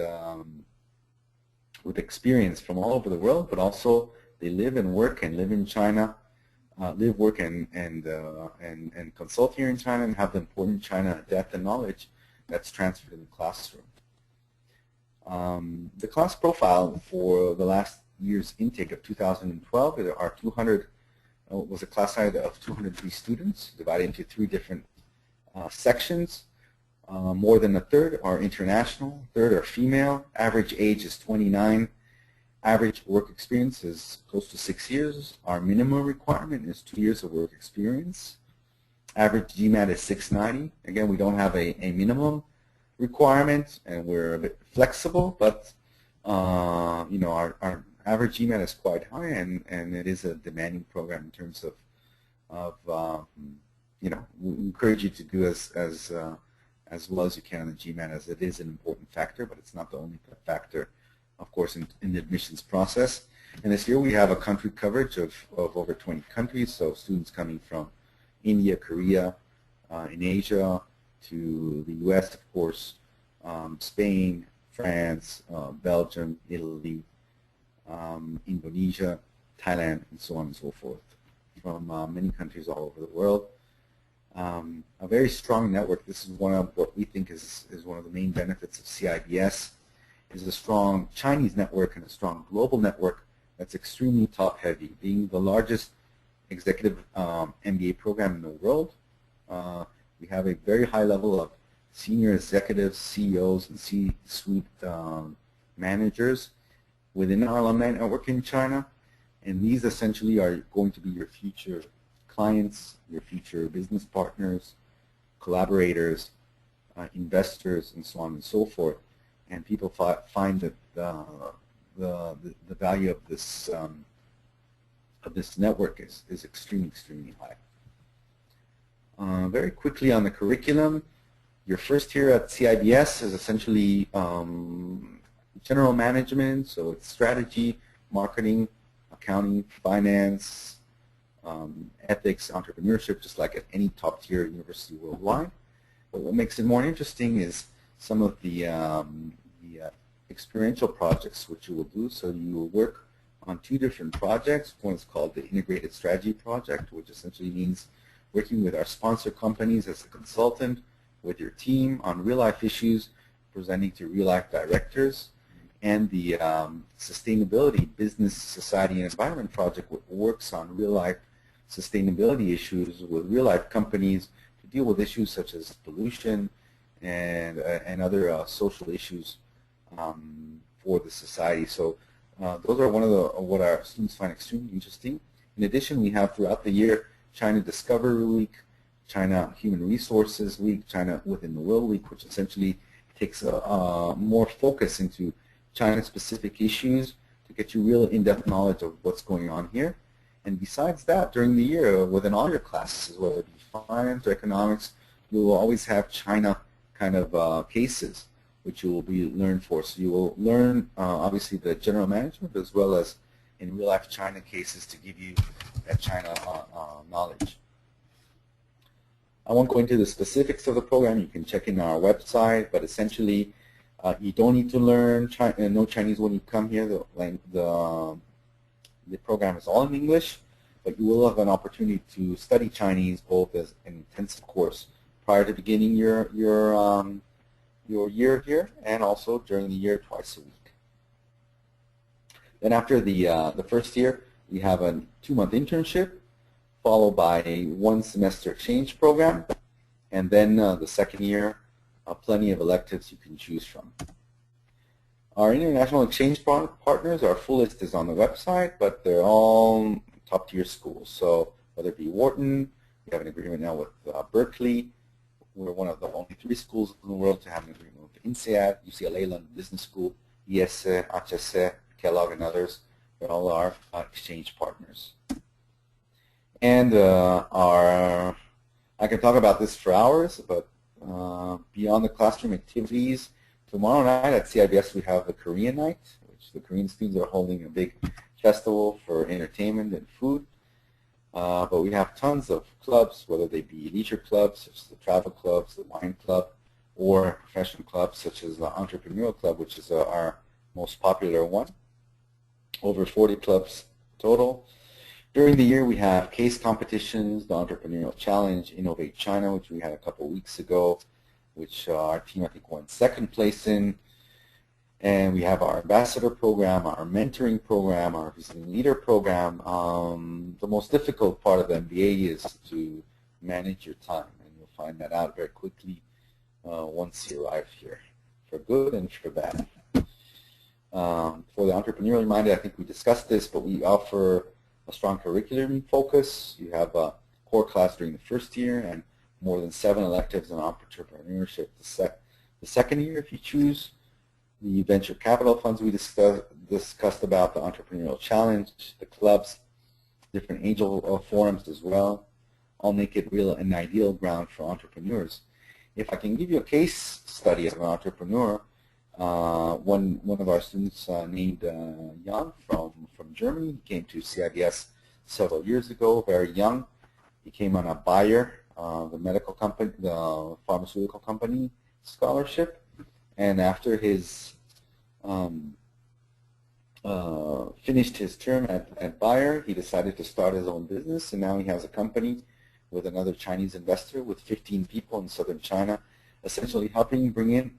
Speaker 2: with experience from all over the world, but also they live and work and live in China, live, work, and consult here in China, and have the important China depth and knowledge that's transferred in the classroom. The class profile for the last year's intake of 2012, there are 200, was a class size of 203 students, divided into 3 different sections. More than a third are international, a third are female. Average age is 29. Average work experience is close to 6 years. Our minimum requirement is 2 years of work experience. Average GMAT is 690. Again, we don't have a minimum requirement, and we're a bit flexible, but you know, our average GMAT is quite high, and it is a demanding program in terms of you know, we encourage you to do as well as you can on the GMAT, as it is an important factor, but it's not the only factor, of course, in the admissions process. And this year we have a country coverage of over 20 countries, so students coming from India, Korea, in Asia, to the US, of course, Spain, France, Belgium, Italy, Indonesia, Thailand, and so on and so forth, from many countries all over the world. A very strong network. This is one of what we think is one of the main benefits of CIBS, is a strong Chinese network and a strong global network that's extremely top-heavy. Being the largest executive MBA program in the world, we have a very high level of senior executives, CEOs, and C-suite managers within our alumni network in China, and these essentially are going to be your future clients, your future business partners, collaborators, investors, and so on and so forth. And people find that the value of this network is extremely high. Very quickly on the curriculum, your first year at CIBS is essentially general management, so it's strategy, marketing, accounting, finance, ethics, entrepreneurship, just like at any top-tier university worldwide. But what makes it more interesting is some of the experiential projects which you will do. So you will work on 2 different projects. One is called the Integrated Strategy Project, which essentially means working with our sponsor companies as a consultant with your team on real-life issues, presenting to real-life directors. And the Sustainability Business, Society, and Environment Project, which works on real-life sustainability issues with real-life companies to deal with issues such as pollution and other social issues for the society. So those are one of what our students find extremely interesting. In addition, we have throughout the year China Discovery Week, China Human Resources Week, China Within the World Week, which essentially takes more focus into China-specific issues to get you real in-depth knowledge of what's going on here. And besides that, during the year, within all your classes, whether it be finance or economics, you will always have China kind of cases which you will be learned for. So you will learn, obviously, the general management as well as in real-life China cases to give you that China knowledge. I won't go into the specifics of the program. You can check in our website, but essentially, you don't need to learn no Chinese when you come here. The program is all in English, but you will have an opportunity to study Chinese both as an intensive course prior to beginning your year here, and also during the year twice a week. Then after the first year, we have a 2-month internship, followed by a 1-semester exchange program, and then the second year, plenty of electives you can choose from. Our international exchange partners, our full list is on the website, but they're all top-tier schools. So whether it be Wharton, we have an agreement now with Berkeley. We're one of the only 3 schools in the world to have an agreement with INSEAD, UCLA London Business School, IS, HSC, Kellogg, and others. They're all our exchange partners. And I can talk about this for hours, but beyond the classroom activities, tomorrow night at CIBS we have the Korean night, which the Korean students are holding a big festival for entertainment and food. But we have tons of clubs, whether they be leisure clubs, such as the travel clubs, the wine club, or professional clubs, such as the Entrepreneurial Club, which is our most popular one. Over 40 clubs total. During the year, we have case competitions, the Entrepreneurial Challenge, Innovate China, which we had a couple weeks ago, which our team, I think, won 2nd place in. And we have our ambassador program, our mentoring program, our visiting leader program. The most difficult part of the MBA is to manage your time, and you'll find that out very quickly once you arrive here, for good and for bad. For the Entrepreneurial Mind, I think we discussed this, but we offer a strong curriculum focus. You have a core class during the first year and more than 7 electives in entrepreneurship the second year if you choose. The venture capital funds we discussed about, the Entrepreneurial Challenge, the clubs, different angel forums as well, all make it real an ideal ground for entrepreneurs. If I can give you a case study of an entrepreneur, one of our students named Jan from Germany, he came to CIBS several years ago, very young. He came on a BioMed, the medical company, the pharmaceutical company scholarship. And after his finished his term at Bayer, he decided to start his own business, and now he has a company with another Chinese investor with 15 people in southern China, essentially helping bring in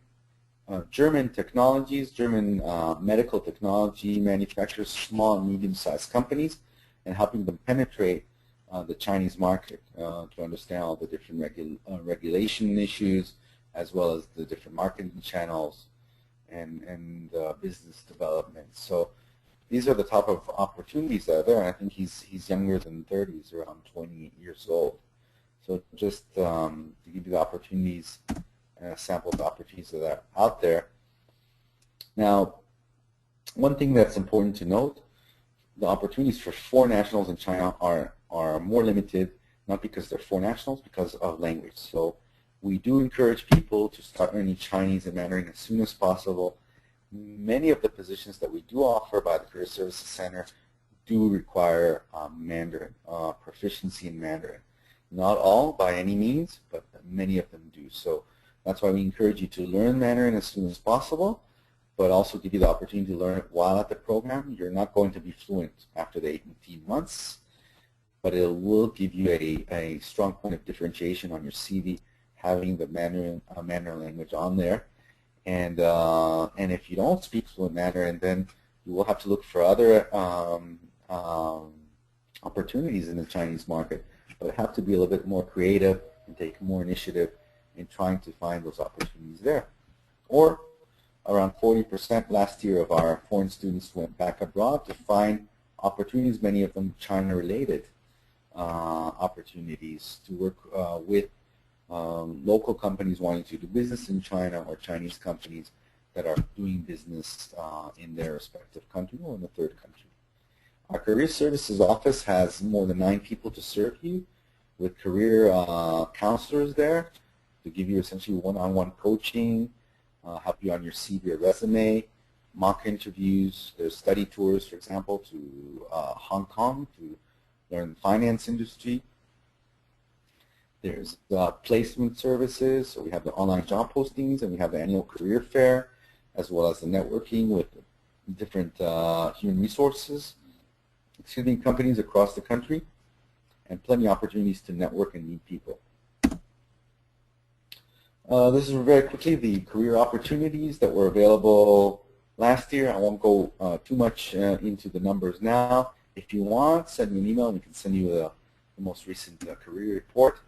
Speaker 2: German technologies, German medical technology manufacturers, small and medium-sized companies, and helping them penetrate the Chinese market to understand all the different regulation issues, as well as the different marketing channels and business development. So these are the type of opportunities that are there, and I think he's younger than 30, he's around 28 years old. So just to give you the opportunities and a sample of the opportunities that are out there. Now, one thing that's important to note, the opportunities for foreign nationals in China are more limited, not because they're foreign nationals, because of language. So we do encourage people to start learning Chinese and Mandarin as soon as possible. Many of the positions that we do offer by the Career Services Center do require Mandarin, proficiency in Mandarin. Not all by any means, but many of them do. So that's why we encourage you to learn Mandarin as soon as possible, but also give you the opportunity to learn it while at the program. You're not going to be fluent after the 18 months, but it will give you a strong point of differentiation on your CV, having the Mandarin language on there. And if you don't speak fluent Mandarin, then you will have to look for other opportunities in the Chinese market, but have to be a little bit more creative and take more initiative in trying to find those opportunities there. Or around 40% last year of our foreign students went back abroad to find opportunities, many of them China-related opportunities to work with local companies wanting to do business in China or Chinese companies that are doing business in their respective country or in the third country. Our Career Services Office has more than 9 people to serve you with career counselors there to give you essentially one-on-one coaching, help you on your CV or resume, mock interviews. There's study tours, for example, to Hong Kong to learn the finance industry. There's placement services, so we have the online job postings, and we have the annual career fair, as well as the networking with different human resources, companies across the country, and plenty of opportunities to network and meet people. This is very quickly the career opportunities that were available last year. I won't go too much into the numbers now. If you want, send me an email and we can send you the most recent career report.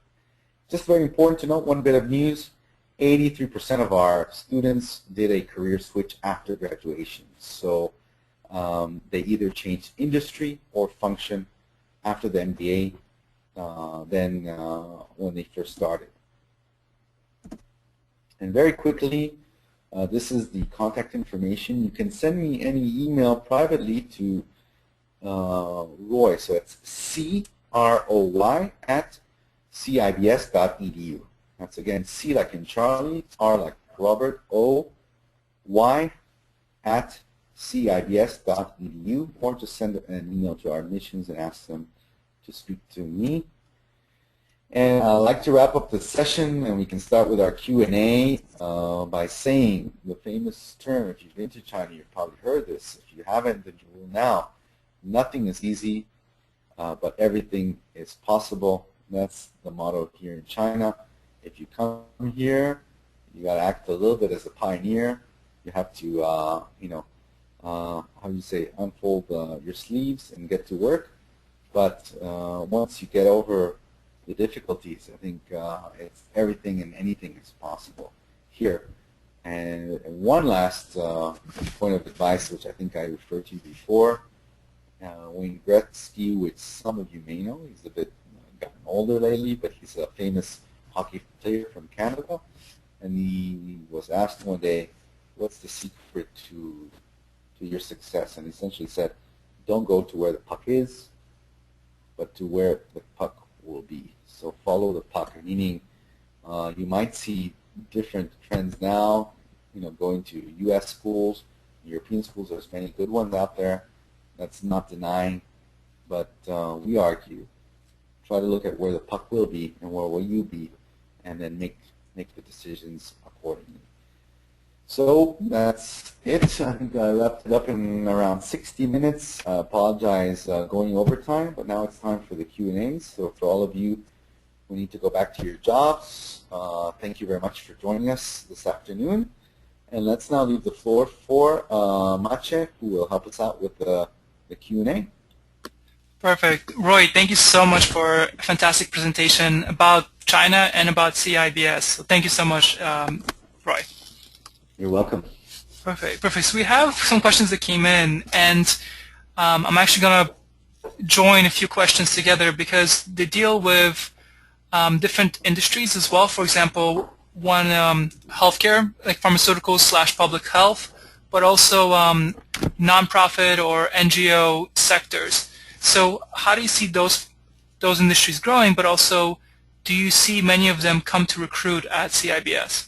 Speaker 2: Just very important to note, one bit of news, 83% of our students did a career switch after graduation. So they either changed industry or function after the MBA than when they first started. And very quickly, this is the contact information. You can send me any email privately to Roy. So it's CROY at cibs.edu. That's again C like in Charlie, R like Robert, O, Y at cibs.edu, or just send an email to our admissions and ask them to speak to me. And I'd like to wrap up the session, and we can start with our Q&A by saying the famous term, if you've been to China, you've probably heard this. If you haven't, then you will now. Nothing is easy, but everything is possible. That's the motto here in China. If you come here, you got to act a little bit as a pioneer. You have to, how do you say, unfold your sleeves and get to work. But once you get over the difficulties, I think it's everything and anything is possible here. And one last point of advice, which I think I referred to before, Wayne Gretzky, which some of you may know, he's a bit gotten older lately, but he's a famous hockey player from Canada, and he was asked one day, what's the secret to your success? And he essentially said, don't go to where the puck is, but to where the puck will be. So follow the puck, meaning you might see different trends now, going to U.S. schools, European schools. There's many good ones out there. That's not denying, but we argue, try to look at where the puck will be and where will you be, and then make the decisions accordingly. So that's it. I think I wrapped it up in around 60 minutes. I apologize going over time, but now it's time for the Q&As. So for all of you who need to go back to your jobs, thank you very much for joining us this afternoon. And let's now leave the floor for Mache, who will help us out with the Q&A.
Speaker 1: Perfect. Roy, thank you so much for a fantastic presentation about China and about CIBS. So thank you so much, Roy.
Speaker 2: You're welcome.
Speaker 1: Perfect. Perfect. So we have some questions that came in, and I'm actually going to join a few questions together because they deal with different industries as well. For example, one healthcare, like pharmaceuticals / public health, but also nonprofit or NGO sectors. So how do you see those industries growing, but also do you see many of them come to recruit at CIBS?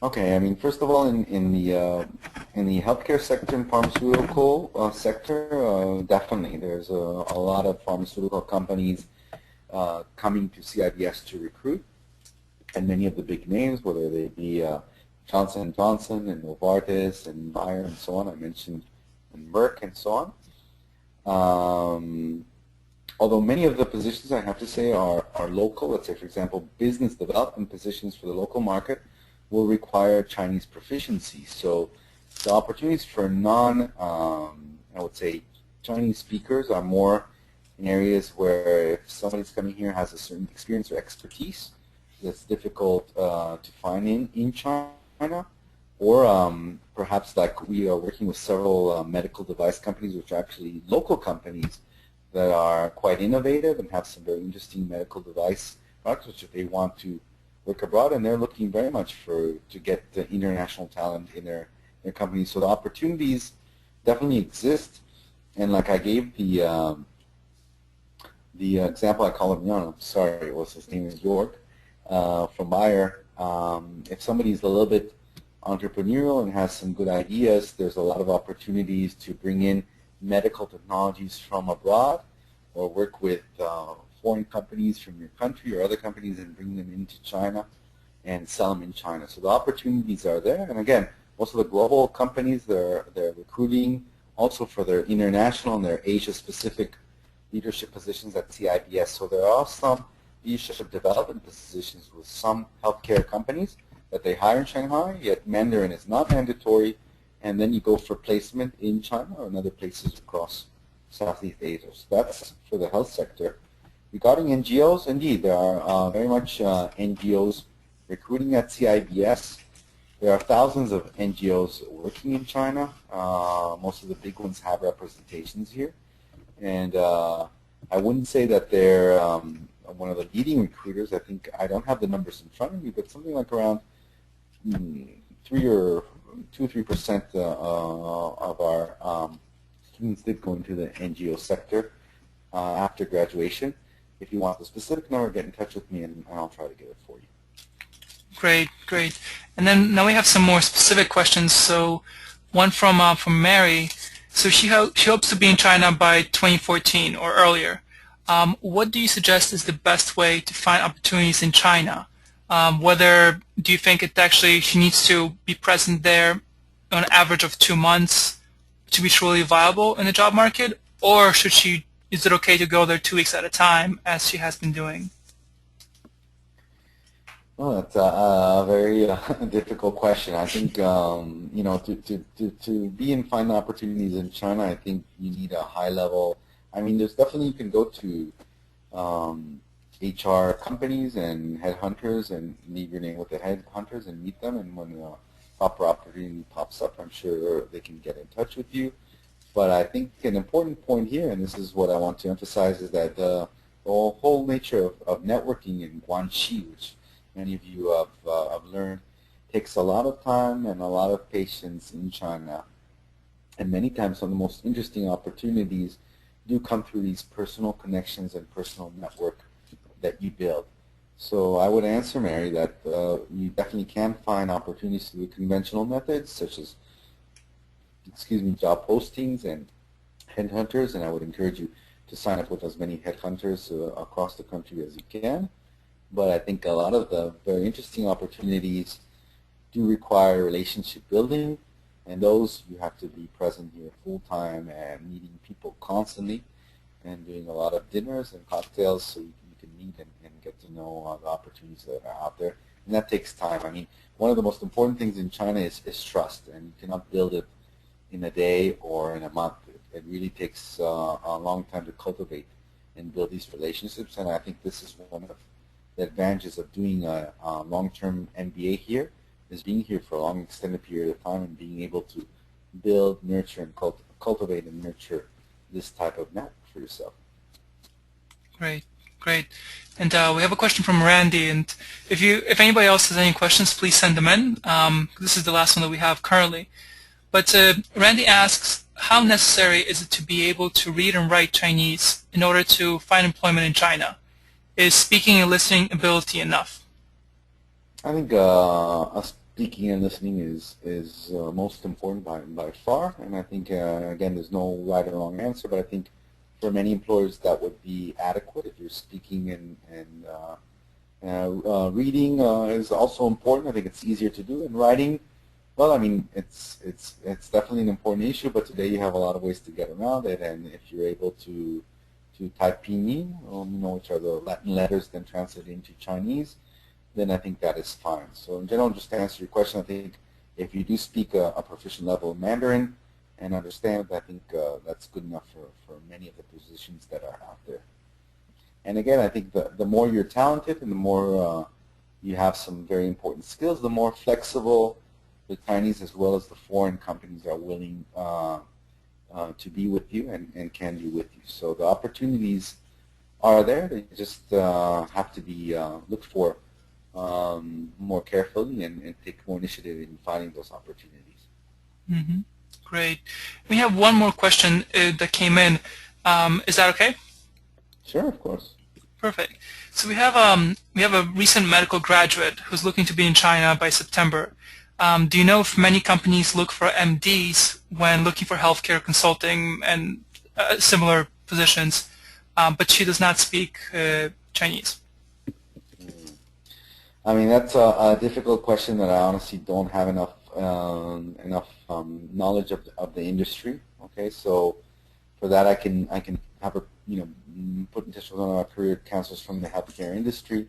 Speaker 2: Okay, I mean, first of all, in the healthcare sector and pharmaceutical sector, definitely there's a lot of pharmaceutical companies coming to CIBS to recruit, and many of the big names, whether they be Johnson & Johnson and Novartis and Bayer and so on, I mentioned, and Merck and so on. Although many of the positions, I have to say, are local. Let's say, for example, business development positions for the local market will require Chinese proficiency. So the opportunities for I would say, Chinese speakers are more in areas where if somebody's coming here has a certain experience or expertise that's difficult to find in China, or perhaps like we are working with several medical device companies, which are actually local companies that are quite innovative and have some very interesting medical device products which they want to work abroad, and they're looking very much to get the international talent in their companies. So the opportunities definitely exist, and like I gave the example, I call him, no, sorry, what's his name is York from Bayer. If somebody's a little bit entrepreneurial and has some good ideas, there's a lot of opportunities to bring in medical technologies from abroad or work with foreign companies from your country or other companies and bring them into China and sell them in China. So the opportunities are there. And again, most of the global companies, they're recruiting also for their international and their Asia-Specific leadership positions at CIBS. So there are some leadership development positions with some healthcare companies that they hire in Shanghai, yet Mandarin is not mandatory, and then you go for placement in China or in other places across Southeast Asia. So that's for the health sector. Regarding NGOs, indeed, there are very much NGOs recruiting at CIBS. There are thousands of NGOs working in China. Most of the big ones have representations here. And I wouldn't say that they're one of the leading recruiters. I think, I don't have the numbers in front of me, but something like around 2-3% of our students did go into the NGO sector after graduation. If you want the specific number, get in touch with me and I'll try to get it for you.
Speaker 1: Great, great. And then now we have some more specific questions. So one from Mary. So she hopes to be in China by 2014 or earlier. What do you suggest is the best way to find opportunities in China? Whether do you think she needs to be present there on an average of 2 months to be truly viable in the job market, or is it okay to go there 2 weeks at a time as she has been doing?
Speaker 2: Well, that's a very difficult question. I think to be and find opportunities in China, I think you need a high level. I mean, there's definitely, you can go to HR companies and headhunters and leave your name with the headhunters and meet them, and when the proper opportunity pops up, I'm sure they can get in touch with you. But I think an important point here, and this is what I want to emphasize, is that the whole nature of networking in Guanxi, which many of you have learned, takes a lot of time and a lot of patience in China. And many times some of the most interesting opportunities do come through these personal connections and personal network that you build. So I would answer Mary that you definitely can find opportunities through conventional methods such as job postings and headhunters, and I would encourage you to sign up with as many headhunters across the country as you can. But I think a lot of the very interesting opportunities do require relationship building, and those you have to be present here full time and meeting people constantly and doing a lot of dinners and cocktails so you can meet and get to know the opportunities that are out there. And that takes time. I mean, one of the most important things in China is trust, and you cannot build it in a day or in a month. It really takes a long time to cultivate and build these relationships, and I think this is one of the advantages of doing a long-term MBA here, is being here for a long extended period of time and being able to build, nurture, and cultivate and nurture this type of network for yourself.
Speaker 1: Great, great. And we have a question from Randy, and if anybody else has any questions, please send them in. This is the last one that we have currently. But Randy asks, how necessary is it to be able to read and write Chinese in order to find employment in China? Is speaking and listening ability enough?
Speaker 2: I think speaking and listening is most important by far. And I think, again, there's no right or wrong answer, but I think for many employers that would be adequate if you're speaking and reading is also important. I think it's easier to do. And writing, well, I mean, it's definitely an important issue, but today you have a lot of ways to get around it. And if you're able to type pinyin, which are the Latin letters then translated into Chinese, then I think that is fine. So in general, just to answer your question, I think if you do speak a proficient level of Mandarin and understand, I think that's good enough for many of the positions that are out there. And again, I think the more you're talented and the more you have some very important skills, the more flexible the Chinese as well as the foreign companies are willing to be with you and can be with you. So the opportunities are there. They just have to be looked for more carefully and take more initiative in finding those opportunities.
Speaker 1: Mm-hmm. Great. We have one more question that came in. Is that okay?
Speaker 2: Sure, of course.
Speaker 1: Perfect. So we have a recent medical graduate who's looking to be in China by September. Do you know if many companies look for MDs when looking for healthcare consulting and similar positions, but she does not speak Chinese?
Speaker 2: I mean, that's a difficult question that I honestly don't have enough knowledge of the industry. Okay, so for that I can have a put in touch with one of our career counselors from the healthcare industry.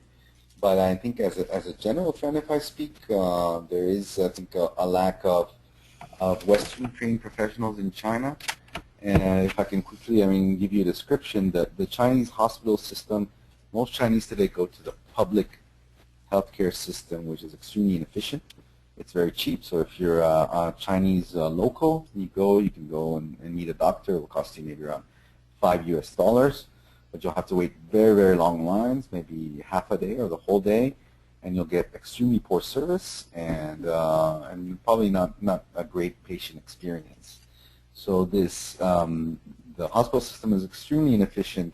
Speaker 2: But I think as a general trend, if I speak, there is, I think, a lack of Western trained professionals in China. And if I can quickly, give you a description, the Chinese hospital system, most Chinese today go to the public healthcare system, which is extremely inefficient. It's very cheap. So if you're a Chinese local, you can go and meet a doctor. It will cost you maybe around $5 US. But you'll have to wait very, very long lines, maybe half a day or the whole day, and you'll get extremely poor service and probably not a great patient experience. So this the hospital system is extremely inefficient,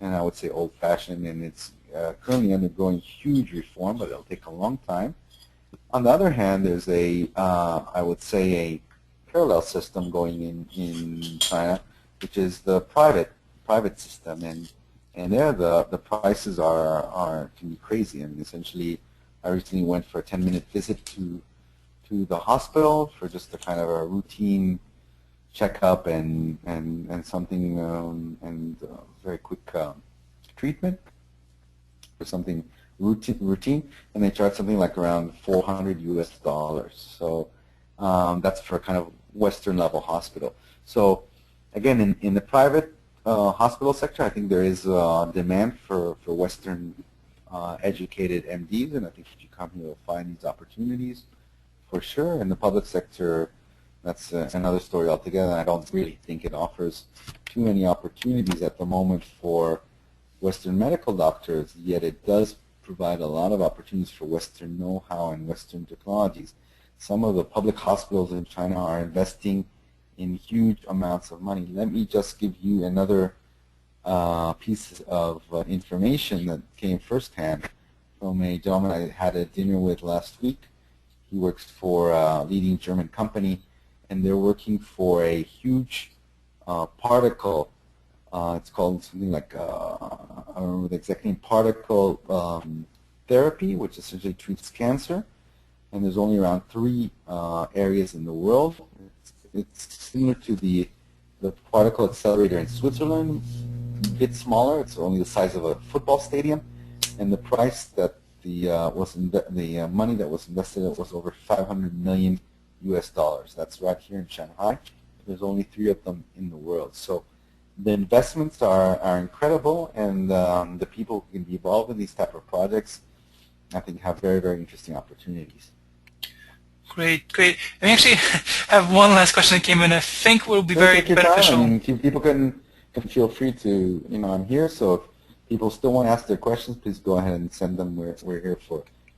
Speaker 2: and I would say old-fashioned, and it's currently undergoing huge reform, but it'll take a long time. On the other hand, there's I would say a parallel system going in China, which is the private system, and there the prices can be crazy. Essentially, I recently went for a 10-minute visit to the hospital for just a kind of a routine checkup and something and very quick treatment for something routine, and they charge something like around $400 US. So that's for a kind of Western level hospital. So again, in the private hospital sector, I think there is demand for Western educated MDs, and I think if you come here, you'll find these opportunities for sure. In the public sector, that's another story altogether. I don't really think it offers too many opportunities at the moment for Western medical doctors, yet it does provide a lot of opportunities for Western know-how and Western technologies. Some of the public hospitals in China are investing in huge amounts of money. Let me just give you another piece of information that came firsthand from a gentleman I had a dinner with last week. He works for a leading German company, and they're working for a huge particle. It's called something like, I don't remember the exact name, particle therapy, which essentially treats cancer. And there's only around 3 areas in the world. It's similar to the particle accelerator in Switzerland, a bit smaller. It's only the size of a football stadium, and the price that the money that was invested in was over $500 million US. That's right here in Shanghai. There's only 3 of them in the world. So the investments are incredible, and the people who can be involved in these type of projects, I think, have very, very interesting opportunities.
Speaker 1: Great, great. And we actually have one last question that came in. I think will be very beneficial.
Speaker 2: People can feel free to, I'm here, so if people still want to ask their questions, please go ahead and send them. We're here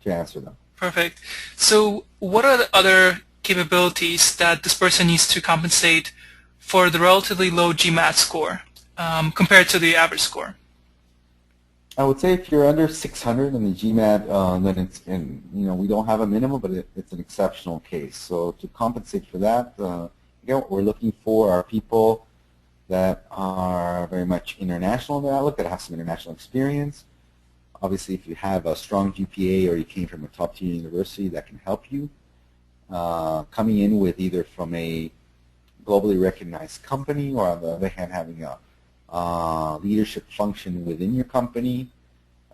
Speaker 2: to answer them.
Speaker 1: Perfect. So what are the other capabilities that this person needs to compensate for the relatively low GMAT score compared to the average score?
Speaker 2: I would say if you're under 600 on the GMAT, then it's, and we don't have a minimum, but it's an exceptional case. So to compensate for that, again, what we're looking for are people that are very much international in their outlook, that have some international experience. Obviously, if you have a strong GPA or you came from a top-tier university, that can help you. Coming in with either from a globally recognized company, or on the other hand, having a leadership function within your company.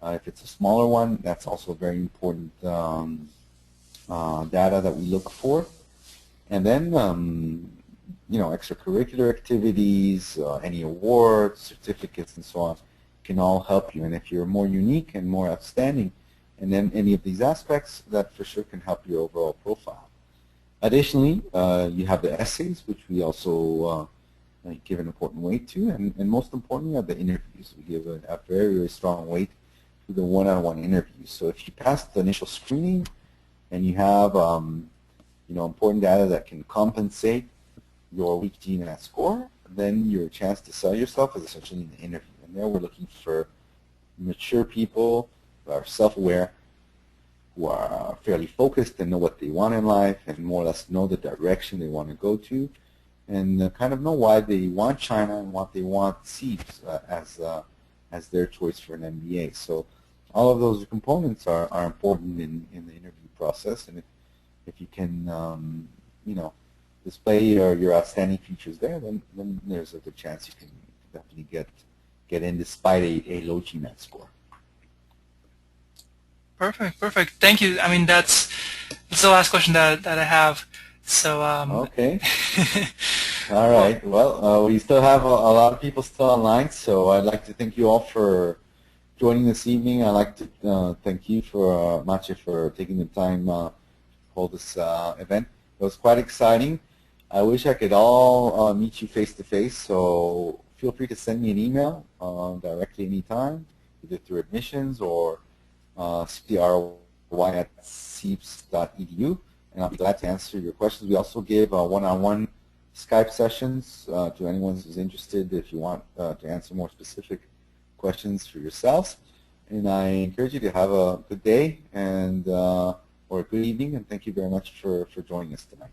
Speaker 2: If it's a smaller one, that's also very important data that we look for. And then, extracurricular activities, any awards, certificates, and so on can all help you. And if you're more unique and more outstanding, and then any of these aspects, that for sure can help your overall profile. Additionally, you have the essays, which we also give an important weight to, and most importantly are the interviews. We give a very, very strong weight to the one-on-one interviews. So if you pass the initial screening and you have important data that can compensate your weak GMAT score, then your chance to sell yourself is essentially in the interview. And there we're looking for mature people who are self-aware, who are fairly focused and know what they want in life and more or less know the direction they want to go to, and kind of know why they want China and what they want SEEPS as their choice for an MBA. So all of those components are important in the interview process, and if you can display your outstanding features there, then there's a good chance you can definitely get in despite a low GMAT score.
Speaker 1: Perfect, perfect. Thank you. I mean, that's the last question that I have. So
Speaker 2: okay. All right. Well, we still have a lot of people still online, so I'd like to thank you all for joining this evening. I'd like to thank you for Mache for taking the time to hold this event. It was quite exciting. I wish I could all meet you face to face, so feel free to send me an email directly anytime, either through admissions or cry@seeps.edu, and I'll be glad to answer your questions. We also give one-on-one Skype sessions to anyone who's interested if you want to answer more specific questions for yourselves. And I encourage you to have a good day and or a good evening, and thank you very much for joining us tonight.